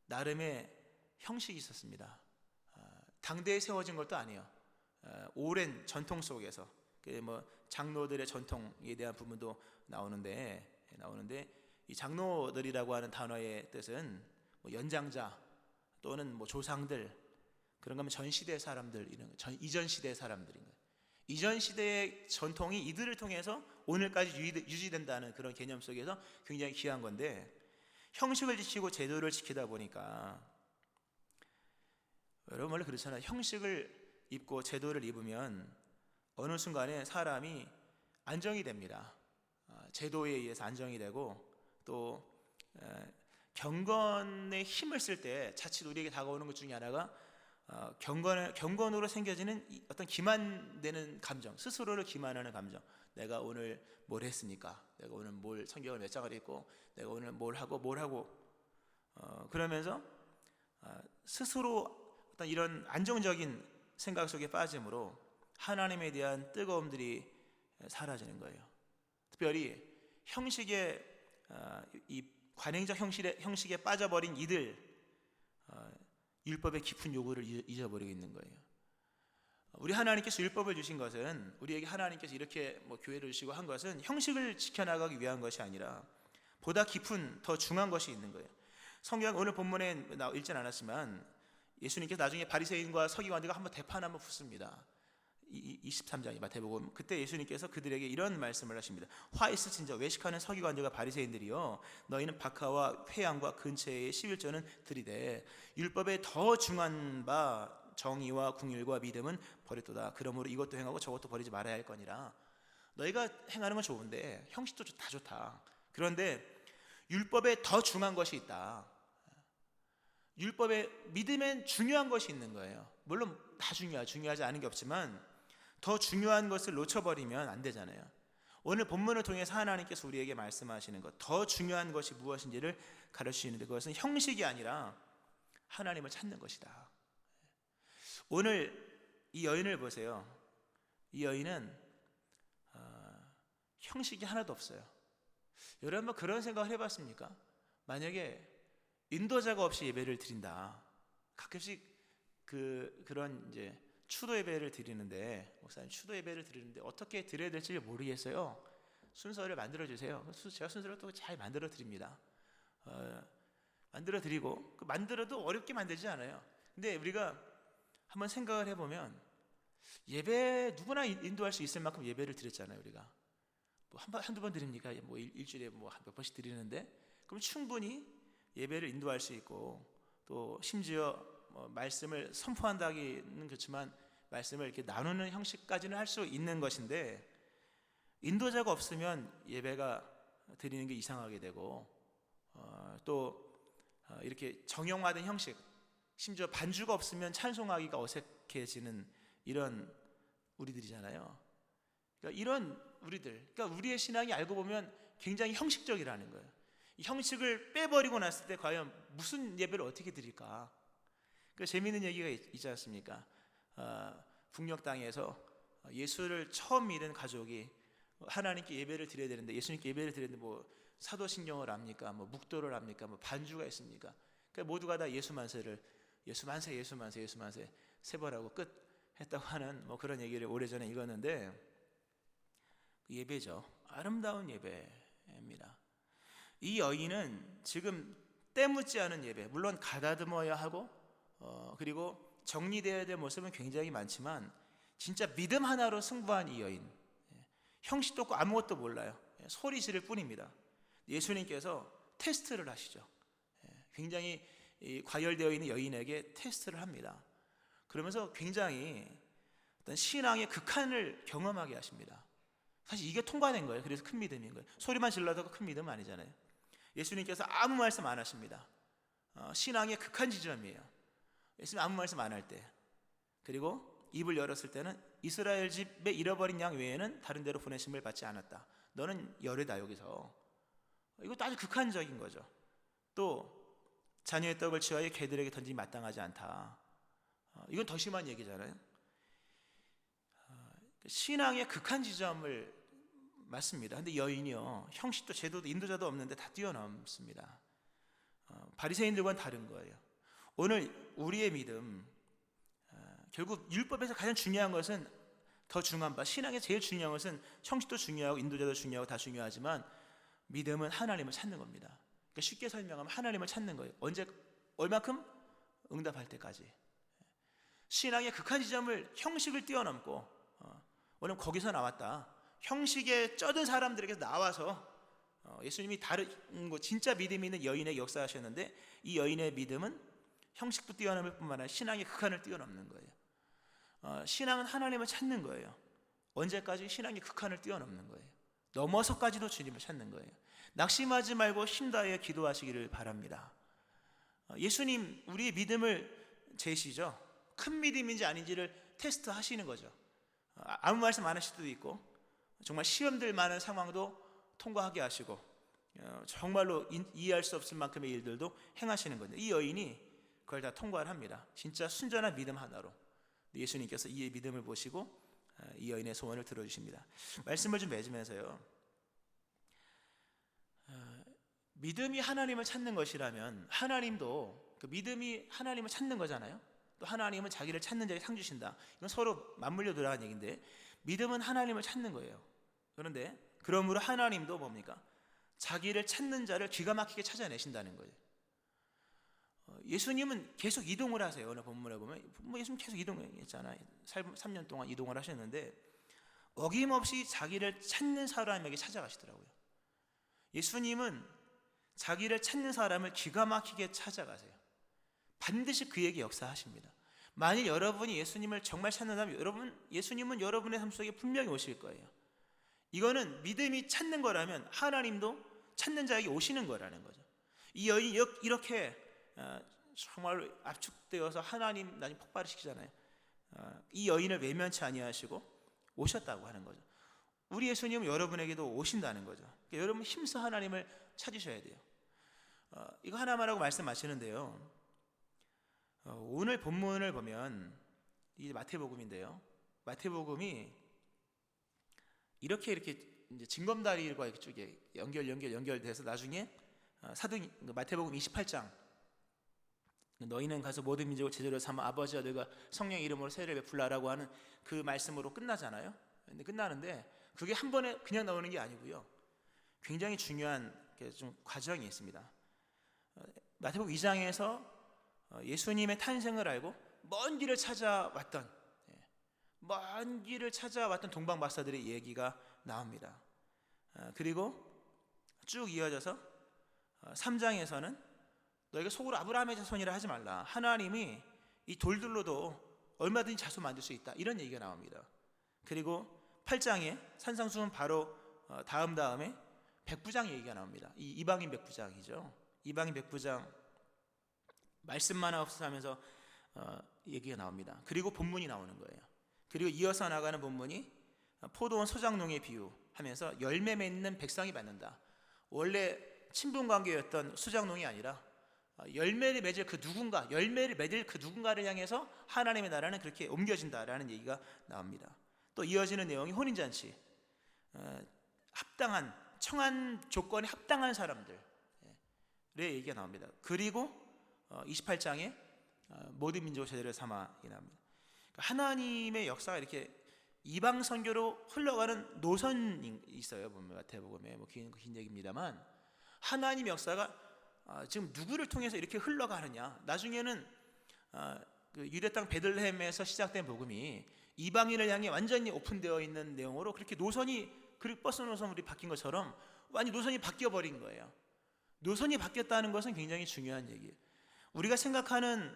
나름의 형식이 있었습니다. 당대에 세워진 것도 아니에요. 오랜 전통 속에서 뭐 장로들의 전통에 대한 부분도 나오는데 이 장로들이라고 하는 단어의 뜻은 뭐 연장자 또는 뭐 조상들, 그런 거면 전 시대 사람들, 이런 이전 시대 사람들인 거예요. 이전 시대의 전통이 이들을 통해서 오늘까지 유지된다는 그런 개념 속에서 굉장히 귀한 건데, 형식을 지키고 제도를 지키다 보니까 여러분 원래 그렇잖아요. 형식을 입고 제도를 입으면 어느 순간에 사람이 안정이 됩니다. 제도에 의해서 안정이 되고, 또 경건의 힘을 쓸 때 자칫 우리에게 다가오는 것 중에 하나가 경건으로 생겨지는 어떤 기만되는 감정, 스스로를 기만하는 감정. 내가 오늘 뭘 했습니까? 내가 오늘 뭘 성경을 몇 장을 읽고, 내가 오늘 뭘 하고 그러면서 스스로 어떤 이런 안정적인 생각 속에 빠짐으로 하나님에 대한 뜨거움들이 사라지는 거예요. 특별히 형식의 이 관행적 형식에 빠져버린 이들, 율법의 깊은 요구를 잊어버리고 있는 거예요. 우리 하나님께서 율법을 주신 것은, 우리에게 하나님께서 이렇게 뭐 교회를 주시고 한 것은 형식을 지켜나가기 위한 것이 아니라 보다 깊은 더 중요한 것이 있는 거예요. 성경 오늘 본문에 읽진 않았지만 예수님께서 나중에 바리새인과 서기관들과 한번 대판 한번 붙습니다. 23장 마태복음. 그때 예수님께서 그들에게 이런 말씀을 하십니다. 화 있으신저 외식하는 서기관들과 바리새인들이여, 너희는 박하와 회양과 근처의 11조는 들이되 율법에 더 중한 바 정의와 궁율과 믿음은 버렸도다. 그러므로 이것도 행하고 저것도 버리지 말아야 할 거니라. 너희가 행하는 건 좋은데 형식도 다 좋다. 그런데 율법에 더 중한 것이 있다. 율법에 믿음엔 중요한 것이 있는 거예요. 물론 다 중요하지 않은 게 없지만 더 중요한 것을 놓쳐버리면 안 되잖아요. 오늘 본문을 통해서 하나님께서 우리에게 말씀하시는 것, 더 중요한 것이 무엇인지를 가르치시는데, 그것은 형식이 아니라 하나님을 찾는 것이다. 오늘 이 여인을 보세요. 이 여인은 형식이 하나도 없어요. 여러분 한번 그런 생각을 해봤습니까? 만약에 인도자가 없이 예배를 드린다. 가끔씩 그런 이제 추도 예배를 드리는데, 목사님 추도 예배를 드리는데 어떻게 드려야 될지 모르겠어요. 순서를 만들어 주세요. 제가 순서를 또 잘 만들어 드립니다. 만들어 드리고, 만들어도 어렵게 만들지 않아요. 근데 우리가 한번 생각을 해보면 예배 누구나 인도할 수 있을 만큼 예배를 드렸잖아요. 우리가 뭐 한두 번 드립니까? 뭐 일주일에 뭐 몇 번씩 드리는데, 그럼 충분히 예배를 인도할 수 있고, 또 심지어 말씀을 선포한다기는 그렇지만 말씀을 이렇게 나누는 형식까지는 할 수 있는 것인데, 인도자가 없으면 예배가 드리는 게 이상하게 되고 또 이렇게 정형화된 형식, 심지어 반주가 없으면 찬송하기가 어색해지는 이런 우리들이잖아요. 그러니까 이런 우리들, 그러니까 우리의 신앙이 알고 보면 굉장히 형식적이라는 거예요. 이 형식을 빼버리고 났을 때 과연 무슨 예배를 어떻게 드릴까? 그 재미있는 얘기가 있지 않습니까? 북녘 땅에서 예수를 처음 믿은 가족이 하나님께 예배를 드려야 되는데, 예수님께 예배를 드려야 되는데 뭐 사도신경을 합니까? 뭐 묵도를 합니까? 뭐 반주가 있습니까? 그러니까 모두가 다 예수 만세를 예수 만세 예수 만세 예수 만세 세 번 하고 끝 했다고 하는 뭐 그런 얘기를 오래전에 읽었는데, 그 예배죠. 아름다운 예배입니다. 이 여인은 지금 때묻지 않은 예배, 물론 가다듬어야 하고 그리고 정리되어야 될 모습은 굉장히 많지만 진짜 믿음 하나로 승부한 이 여인, 형식도 없고 아무것도 몰라요. 소리 지를 뿐입니다. 예수님께서 테스트를 하시죠. 굉장히 과열되어 있는 여인에게 테스트를 합니다. 그러면서 굉장히 어떤 신앙의 극한을 경험하게 하십니다. 사실 이게 통과된 거예요. 그래서 큰 믿음인 거예요. 소리만 질러도 큰 믿음은 아니잖아요. 예수님께서 아무 말씀 안 하십니다. 신앙의 극한 지점이에요. 예수님 아무 말씀 안 할 때, 그리고 입을 열었을 때는 이스라엘 집에 잃어버린 양 외에는 다른 데로 보내심을 받지 않았다. 너는 열애다. 여기서 이것도 아주 극한적인 거죠. 또 자녀의 떡을 취하여 개들에게 던지기 마땅하지 않다. 이건 더 심한 얘기잖아요. 신앙의 극한 지점을 맞습니다. 근데 여인이요, 형식도 제도도 인도자도 없는데 다 뛰어넘습니다. 바리새인들과는 다른 거예요. 오늘 우리의 믿음, 결국 율법에서 가장 중요한 것은, 더 중요한 바, 신앙의 제일 중요한 것은 형식도 중요하고 인도자도 중요하고 다 중요하지만 믿음은 하나님을 찾는 겁니다. 그러니까 쉽게 설명하면 하나님을 찾는 거예요. 언제, 얼마큼? 응답할 때까지. 신앙의 극한 지점을, 형식을 뛰어넘고, 오늘 거기서 나왔다. 형식에 쩌든 사람들에게 나와서 예수님이 다른 거, 진짜 믿음이 있는 여인에게 역사하셨는데, 이 여인의 믿음은 형식도 뛰어넘을 뿐만 아니라 신앙의 극한을 뛰어넘는 거예요. 신앙은 하나님을 찾는 거예요. 언제까지? 신앙의 극한을 뛰어넘는 거예요. 넘어서까지도 주님을 찾는 거예요. 낙심하지 말고 힘다해 기도하시기를 바랍니다. 예수님 우리의 믿음을 재시죠. 큰 믿음인지 아닌지를 테스트 하시는 거죠. 아무 말씀 안 하실 수도 있고, 정말 시험될 만한 상황도 통과하게 하시고, 정말로 이해할 수 없을 만큼의 일들도 행하시는 건데, 이 여인이 그걸 다 통과를 합니다. 진짜 순전한 믿음 하나로. 예수님께서 이 믿음을 보시고 이 여인의 소원을 들어주십니다. 말씀을 좀 맺으면서요, 믿음이 하나님을 찾는 것이라면 하나님도 그 믿음이 하나님을 찾는 거잖아요. 또 하나님은 자기를 찾는 자에게 상 주신다. 이건 서로 맞물려 들어가는 얘기인데, 믿음은 하나님을 찾는 거예요. 그런데 그러므로 하나님도 뭡니까? 자기를 찾는 자를 기가 막히게 찾아내신다는 거예요. 예수님은 계속 이동을 하세요. 오늘 본문에 보면 예수님 계속 이동했잖아요. 3년 동안 이동을 하셨는데 어김없이 자기를 찾는 사람에게 찾아가시더라고요. 예수님은 자기를 찾는 사람을 기가 막히게 찾아가세요. 반드시 그에게 역사하십니다. 만일 여러분이 예수님을 정말 찾는다면 예수님은 여러분의 삶 속에 분명히 오실 거예요. 이거는 믿음이 찾는 거라면 하나님도 찾는 자에게 오시는 거라는 거죠. 이 여인이 이렇게 정말 압축되어서 하나님 폭발을 시키잖아요. 이 여인을 외면치 아니하시고 오셨다고 하는 거죠. 우리 예수님은 여러분에게도 오신다는 거죠. 그러니까 여러분 힘써 하나님을 찾으셔야 돼요. 이거 하나만 하고 말씀 마치는데요, 오늘 본문을 보면 이 마태복음인데요, 마태복음이 이렇게 이제 징검다리일과 이쪽에 연결돼서 나중에 마태복음 28장, 너희는 가서 모든 민족을 제자로 삼아 아버지와 너희가 성령의 이름으로 세례를 베풀라라고 하는 그 말씀으로 끝나잖아요. 근데 끝나는데 그게 한 번에 그냥 나오는 게 아니고요, 굉장히 중요한 좀 과정이 있습니다. 마태복음 2장에서 예수님의 탄생을 알고 먼 길을 찾아왔던 동방 박사들의 얘기가 나옵니다. 그리고 쭉 이어져서 3장에서는 너희가 속으로 아브라함의 자손이라 하지 말라. 하나님이 이 돌들로도 얼마든지 자손 만들 수 있다. 이런 얘기가 나옵니다. 그리고 8장에 산상수훈 바로 다음에 백부장 얘기가 나옵니다. 이 이방인 백부장이죠. 이방인 백부장 말씀만 하면서 얘기가 나옵니다. 그리고 본문이 나오는 거예요. 그리고 이어서 나가는 본문이 포도원 소작농의 비유하면서 열매 맺는 백성이 받는다. 원래 친분 관계였던 소작농이 아니라 열매를 맺을 그 누군가를 향해서 하나님의 나라는 그렇게 옮겨진다라는 얘기가 나옵니다. 또 이어지는 내용이 혼인잔치, 합당한 청한 조건에 합당한 사람들의 얘기가 나옵니다. 그리고 28장에 모든 민족을 제자로 삼아 나옵니다. 하나님의 역사가 이렇게 이방 선교로 흘러가는 노선이 있어요. 보면 마태복음에 긴 얘기입니다만 하나님의 역사가 지금 누구를 통해서 이렇게 흘러가느냐. 나중에는 그 유대 땅 베들레헴에서 시작된 복음이 이방인을 향해 완전히 오픈되어 있는 내용으로 그렇게 노선이 버스 노선이 바뀐 것처럼 완전히 노선이 바뀌어 버린 거예요. 노선이 바뀌었다는 것은 굉장히 중요한 얘기예요. 우리가 생각하는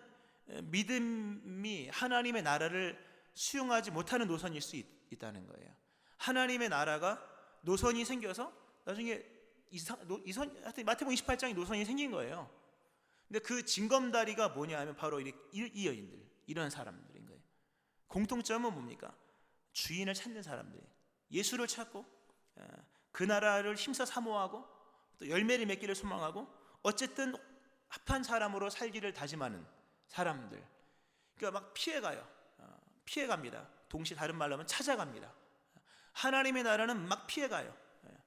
믿음이 하나님의 나라를 수용하지 못하는 노선일 수 있다는 거예요. 하나님의 나라가 노선이 생겨서 나중에 마태복음 28장에 노선이 생긴 거예요. 근데 그 징검다리가 뭐냐 하면 바로 이 여인들, 이런 사람들인 거예요. 공통점은 뭡니까? 주인을 찾는 사람들이에요. 예수를 찾고 그 나라를 힘써 사모하고 또 열매를 맺기를 소망하고 어쨌든 합한 사람으로 살기를 다짐하는 사람들. 그러니까 막 피해갑니다. 동시에 다른 말로 하면 찾아갑니다. 하나님의 나라는 막 피해가요.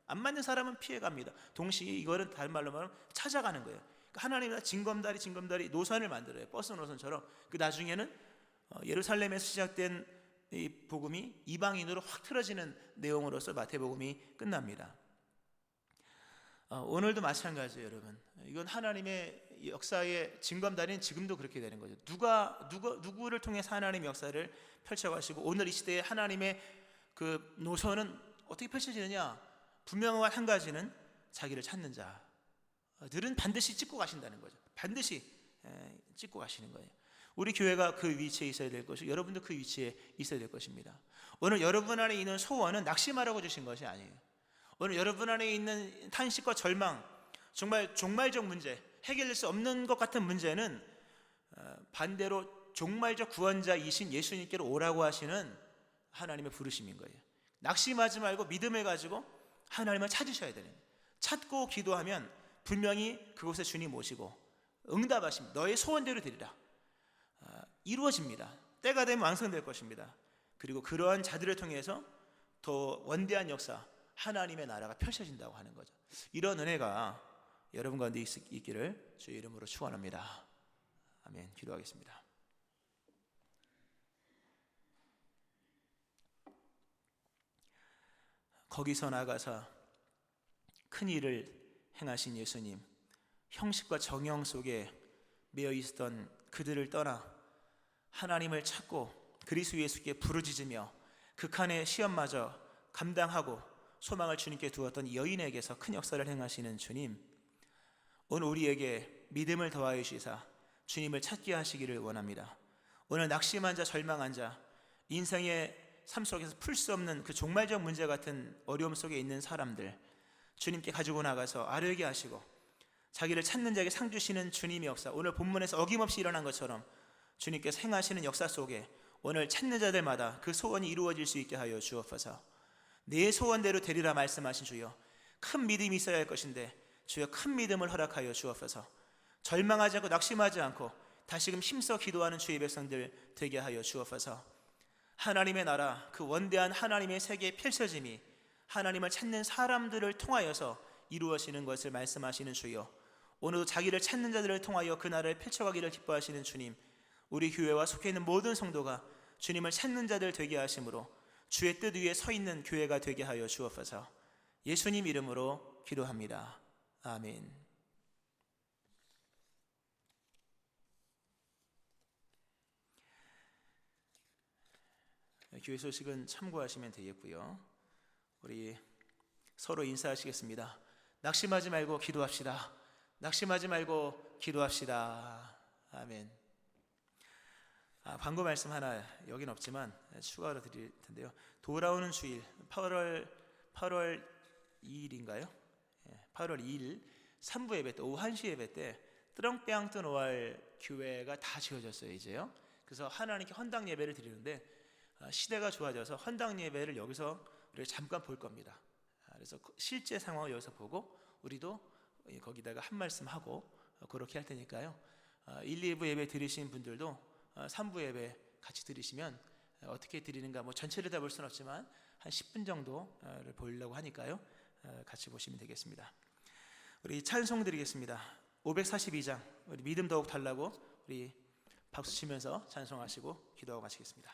안 맞는 사람은 피해갑니다. 동시에 이거는 다른 말로 말하면 찾아가는 거예요. 그러니까 하나님의 나라 징검다리 노선을 만들어요. 버스 노선처럼. 그 나중에는 예루살렘에서 시작된 이 복음이 이방인으로 확 틀어지는 내용으로서 마태복음이 끝납니다. 오늘도 마찬가지예요, 여러분. 이건 하나님의 역사의 징검다리는 지금도 그렇게 되는 거죠. 누구를 통해서 하나님의 역사를 펼쳐가시고 오늘 이 시대에 하나님의 그 노선은 어떻게 펼쳐지느냐? 분명한 한 가지는 자기를 찾는 자들은 반드시 찍고 가신다는 거죠. 반드시 찍고 가시는 거예요. 우리 교회가 그 위치에 있어야 될 것이고 여러분도 그 위치에 있어야 될 것입니다. 오늘 여러분 안에 있는 소원은 낙심하라고 주신 것이 아니에요. 오늘 여러분 안에 있는 탄식과 절망, 정말 종말적 문제, 해결될 수 없는 것 같은 문제는 반대로 종말적 구원자이신 예수님께로 오라고 하시는 하나님의 부르심인 거예요. 낙심하지 말고 믿음을 가지고 하나님을 찾으셔야 되는 거예요. 찾고 기도하면 분명히 그곳에 주님 오시고 응답하십니다. 너의 소원대로 되리라. 이루어집니다. 때가 되면 완성될 것입니다. 그리고 그러한 자들을 통해서 더 원대한 역사, 하나님의 나라가 펼쳐진다고 하는 거죠. 이런 은혜가 여러분 가운데 있기를 주의 이름으로 축원합니다. 아멘. 기도하겠습니다. 거기서 나가서 큰 일을 행하신 예수님, 형식과 정형 속에 매여 있었던 그들을 떠나 하나님을 찾고 그리스도 예수께 부르짖으며 극한의 시험마저 감당하고 소망을 주님께 두었던 여인에게서 큰 역사를 행하시는 주님, 오늘 우리에게 믿음을 더하여 주시사 주님을 찾게 하시기를 원합니다. 오늘 낙심한 자, 절망한 자, 인생의 삶 속에서 풀 수 없는 그 종말적 문제 같은 어려움 속에 있는 사람들 주님께 가지고 나가서 아뢰게 하시고 자기를 찾는 자에게 상 주시는 주님의 역사, 오늘 본문에서 어김없이 일어난 것처럼 주님께서 행하시는 역사 속에 오늘 찾는 자들마다 그 소원이 이루어질 수 있게 하여 주옵소서. 내 소원대로 되리라 말씀하신 주여, 큰 믿음이 있어야 할 것인데 주여 큰 믿음을 허락하여 주옵소서. 절망하지 않고 낙심하지 않고 다시금 힘써 기도하는 주의 백성들 되게 하여 주옵소서. 하나님의 나라, 그 원대한 하나님의 세계의 펼쳐짐이 하나님을 찾는 사람들을 통하여서 이루어지는 것을 말씀하시는 주여, 오늘도 자기를 찾는 자들을 통하여 그 나라를 펼쳐가기를 기뻐하시는 주님, 우리 교회와 속해 있는 모든 성도가 주님을 찾는 자들 되게 하심으로 주의 뜻 위에 서 있는 교회가 되게 하여 주옵소서. 예수님 이름으로 기도합니다. 아멘. 교회 소식은 참고하시면 되겠고요. 우리 서로 인사하시겠습니다. 낙심하지 말고 광고 말씀 하나 여긴 없지만 추가로 드릴 텐데요. 돌아오는 주일 8월 2일인가요? 8월 2일 3부 예배 때 오후 1시 예배 때 뚜렁뺑 노알 교회가 다 지어졌어요 이제요. 그래서 하나님께 헌당 예배를 드리는데 시대가 좋아져서 헌당 예배를 여기서 우리가 잠깐 볼 겁니다. 그래서 실제 상황을 여기서 보고 우리도 거기다가 한 말씀 하고 그렇게 할 테니까요. 1, 2부 예배 드리신 분들도 3부 예배 같이 드리시면 어떻게 드리는가 뭐 전체를 다 볼 수는 없지만 한 10분 정도를 보려고 하니까요. 같이 보시면 되겠습니다. 우리 찬송 드리겠습니다. 542장 우리 믿음 더욱 달라고 우리 박수 치면서 찬송하시고 기도하고 마치겠습니다.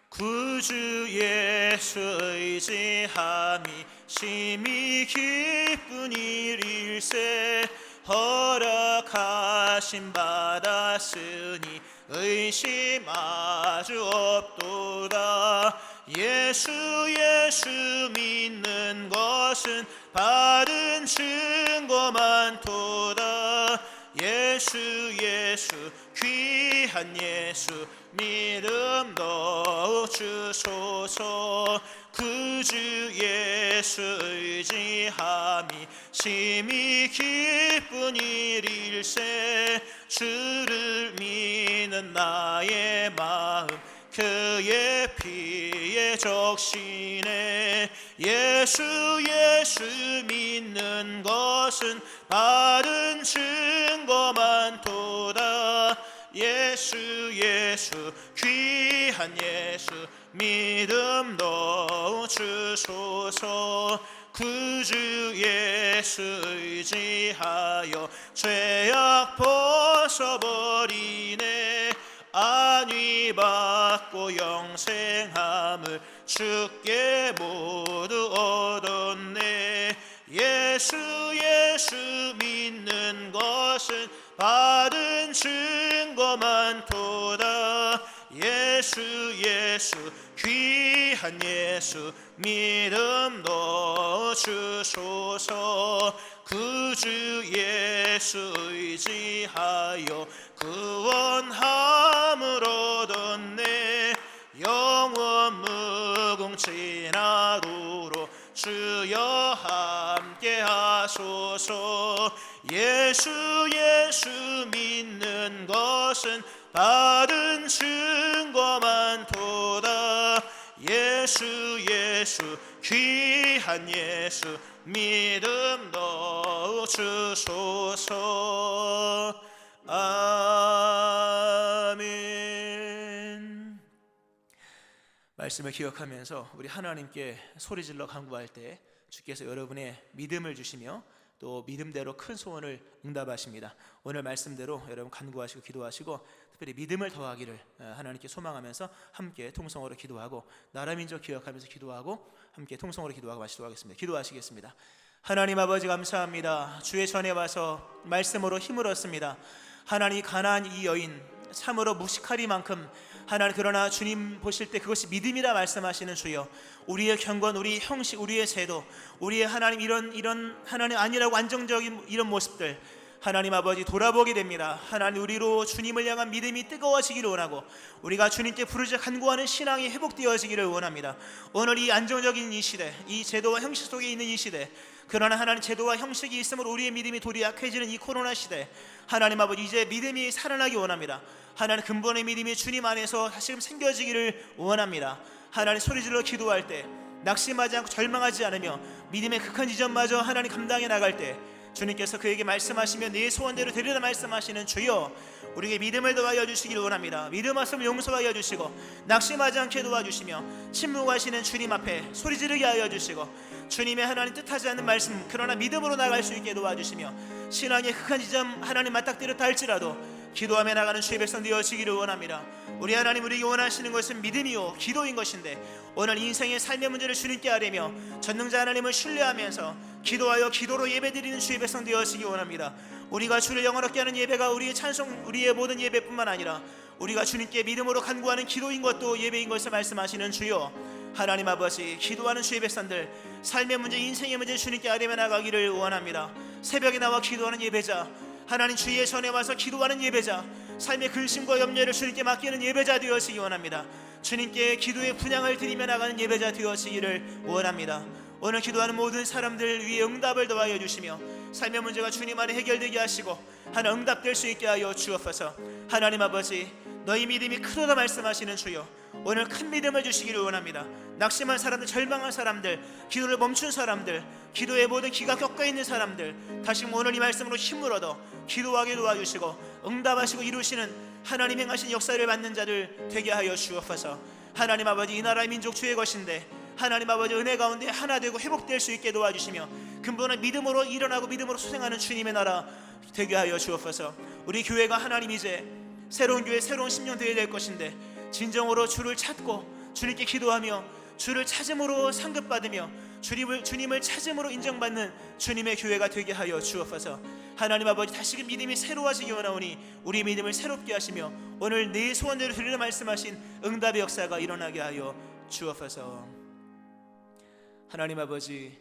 구주 예수 의지함이 심히 기쁜 일일세 허락하심 받았으니 의심 아주 없도다. 예수 믿는 것은 바른 증거 많도다. 예수 귀한 예수 믿음 더욱 주소서. 구주 예수 의지함이 심히 기쁜 일일세 주를 믿는 나의 마음 그의 피에 적시네. 예수 믿는 것은 바른 증거 많도다. 예수 귀한 예수 믿음 더욱 주소서. 구주 예수 의지하여 죄악 벗어버리네. 안위 받고 영생함을 주께 모두 얻었네. 예수 믿는 것은 바른 증거 많도다. 예수 귀한 예수 믿음 넣어 주소서. 구주 예수 의지하여 구원함을 얻었네. 영원 무궁진 하루로 주여 함께 하소서. 예수 믿는 것은 바른 증거 많도다. 예수 귀한 예수 믿음 넣어 주소서. 아멘. 말씀을 기억하면서 우리 하나님께 소리질러 간구할 때 주께서 여러분의 믿음을 주시며 또 믿음대로 큰 소원을 응답하십니다. 오늘 말씀대로 여러분 간구하시고 기도하시고 특별히 믿음을 더하기를 하나님께 소망하면서 함께 통성으로 기도하고 나라 민족 기억하면서 기도하고 함께 통성으로 기도하고 마치도록 하겠습니다. 기도하시겠습니다. 하나님 아버지 감사합니다. 주의 전에 와서 말씀으로 힘을 얻습니다. 하나님 가난한 이 여인 참으로 무식하리만큼 하나님 그러나 주님 보실 때 그것이 믿음이라 말씀하시는 주여, 우리의 경건, 우리의 형식, 우리의 제도, 우리의 하나님 이런 하나님 아니라고 안정적인 이런 모습들 하나님 아버지 돌아보게 됩니다. 하나님 우리로 주님을 향한 믿음이 뜨거워지기를 원하고 우리가 주님께 부르짖어 간구하는 신앙이 회복되어지기를 원합니다. 오늘 이 안정적인 이 시대, 이 제도와 형식 속에 있는 이 시대, 그러나 하나님 제도와 형식이 있으므로 우리의 믿음이 도리 약해지는 이 코로나 시대, 하나님 아버지 이제 믿음이 살아나기 원합니다. 하나님 근본의 믿음이 주님 안에서 다시금 생겨지기를 원합니다. 하나님 소리질러 기도할 때 낙심하지 않고 절망하지 않으며 믿음의 극한 지점마저 하나님 감당해 나갈 때 주님께서 그에게 말씀하시며 네 소원대로 되리라 말씀하시는 주여, 우리에게 믿음을 더하여 주시기를 원합니다. 믿음 없음을 용서하여 주시고 낙심하지 않게 도와주시며 침묵하시는 주님 앞에 소리 지르게 하여 주시고 주님의 하나님 뜻하지 않는 말씀 그러나 믿음으로 나갈 수 있게 도와주시며 신앙의 극한 지점 하나님 맞닥뜨렸다 할지라도 기도하며 나가는 주의 백성 되어지기를 원합니다. 우리 하나님 우리에게 원하시는 것은 믿음이요 기도인 것인데 오늘 인생의 삶의 문제를 주님께 아뢰며 전능자 하나님을 신뢰하면서 기도하여 기도로 예배드리는 주의 백성 되어지기 원합니다. 우리가 주를 영원롭게 하는 예배가 우리의 찬송, 우리의 모든 예배뿐만 아니라 우리가 주님께 믿음으로 간구하는 기도인 것도 예배인 것을 말씀하시는 주여, 하나님 아버지, 기도하는 주의 백성들 삶의 문제, 인생의 문제 주님께 아뢰며 나가기를 원합니다. 새벽에 나와 기도하는 예배자, 하나님 주의 전에 와서 기도하는 예배자, 삶의 근심과 염려를 주님께 맡기는 예배자 되어지기 원합니다. 주님께 기도의 분향을 드리며 나가는 예배자 되어지기를 원합니다. 오늘 기도하는 모든 사람들 위에 응답을 더하여 주시며 삶의 문제가 주님 안에 해결되게 하시고 하나 응답될 수 있게 하여 주옵소서. 하나님 아버지, 너희 믿음이 크도다 말씀하시는 주여, 오늘 큰 믿음을 주시기를 원합니다. 낙심한 사람들, 절망한 사람들, 기도를 멈춘 사람들, 기도의 모든 기가 꺾여 있는 사람들, 다시 오늘 이 말씀으로 힘을 얻어 기도하게 도와주시고 응답하시고 이루시는 하나님 행하신 역사를 받는 자들 되게 하여 주옵소서. 하나님 아버지, 이 나라의 민족 주의 것인데 하나님 아버지, 은혜 가운데 하나 되고 회복될 수 있게 도와주시며 근본은 믿음으로 일어나고 믿음으로 수행하는 주님의 나라 되게 하여 주옵소서. 우리 교회가 하나님 이제 새로운 교회, 새로운 심령 되어야 될 것인데 진정으로 주를 찾고 주님께 기도하며 주를 찾음으로 상급받으며 주님을 찾음으로 인정받는 주님의 교회가 되게 하여 주옵소서. 하나님 아버지, 다시금 믿음이 새로워지기 원하오니 우리 믿음을 새롭게 하시며 오늘 네 소원대로 드리는 말씀하신 응답의 역사가 일어나게 하여 주옵소서. 하나님 아버지,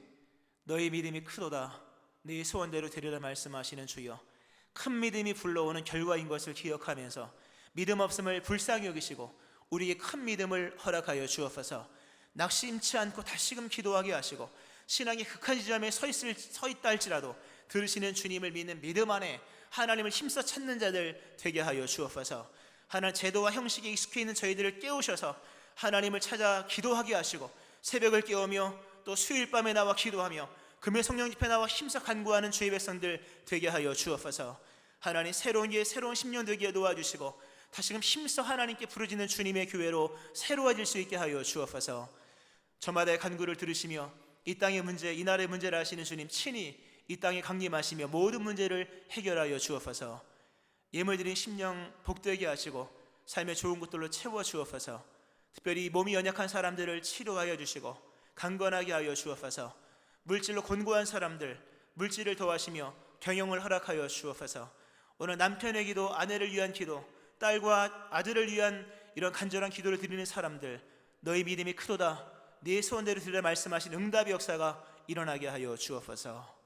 너희 믿음이 크도다 네 소원대로 되리라 말씀하시는 주여, 큰 믿음이 불러오는 결과인 것을 기억하면서 믿음 없음을 불쌍히 여기시고 우리에게 큰 믿음을 허락하여 주옵소서. 낙심치 않고 다시금 기도하게 하시고 신앙의 극한 지점에 서 있다 할지라도 들으시는 주님을 믿는 믿음 안에 하나님을 힘써 찾는 자들 되게 하여 주옵소서. 하나님, 제도와 형식에 익숙해 있는 저희들을 깨우셔서 하나님을 찾아 기도하게 하시고 새벽을 깨우며 또 수요일 밤에 나와 기도하며 금요 성령 집회 나와 힘써 간구하는 주의 백성들 되게 하여 주옵소서. 하나님, 새로운 예, 새로운 심령 되게 도와주시고 다시금 힘써 하나님께 부르짖는 주님의 교회로 새로워질 수 있게 하여 주옵소서. 저마다의 간구를 들으시며 이 땅의 문제, 이 나라의 문제를 아시는 주님 친히 이 땅에 강림하시며 모든 문제를 해결하여 주옵소서. 예물드린 심령 복되게 하시고 삶의 좋은 것들로 채워 주옵소서. 특별히 몸이 연약한 사람들을 치료하여 주시고 강건하게 하여 주옵소서. 물질로 곤고한 사람들 물질을 더하시며 경영을 허락하여 주옵소서. 오늘 남편의 기도, 아내를 위한 기도, 딸과 아들을 위한 이런 간절한 기도를 드리는 사람들, 너희 믿음이 크도다 네 소원대로 드리라 말씀하신 응답의 역사가 일어나게 하여 주옵소서.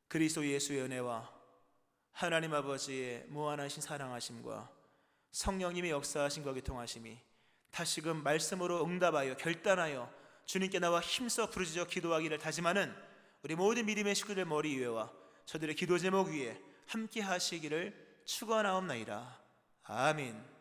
그리스도 예수의 은혜와 하나님 아버지의 무한하신 사랑하심과 성령님의 역사하심과 교통하심이 다시금 말씀으로 응답하여 결단하여 주님께 나와 힘써 부르짖어 기도하기를 다짐하는 우리 모든 믿음의 식구들 머리 위에와 저들의 기도 제목 위에 함께 하시기를 축원하옵나이다. 아멘.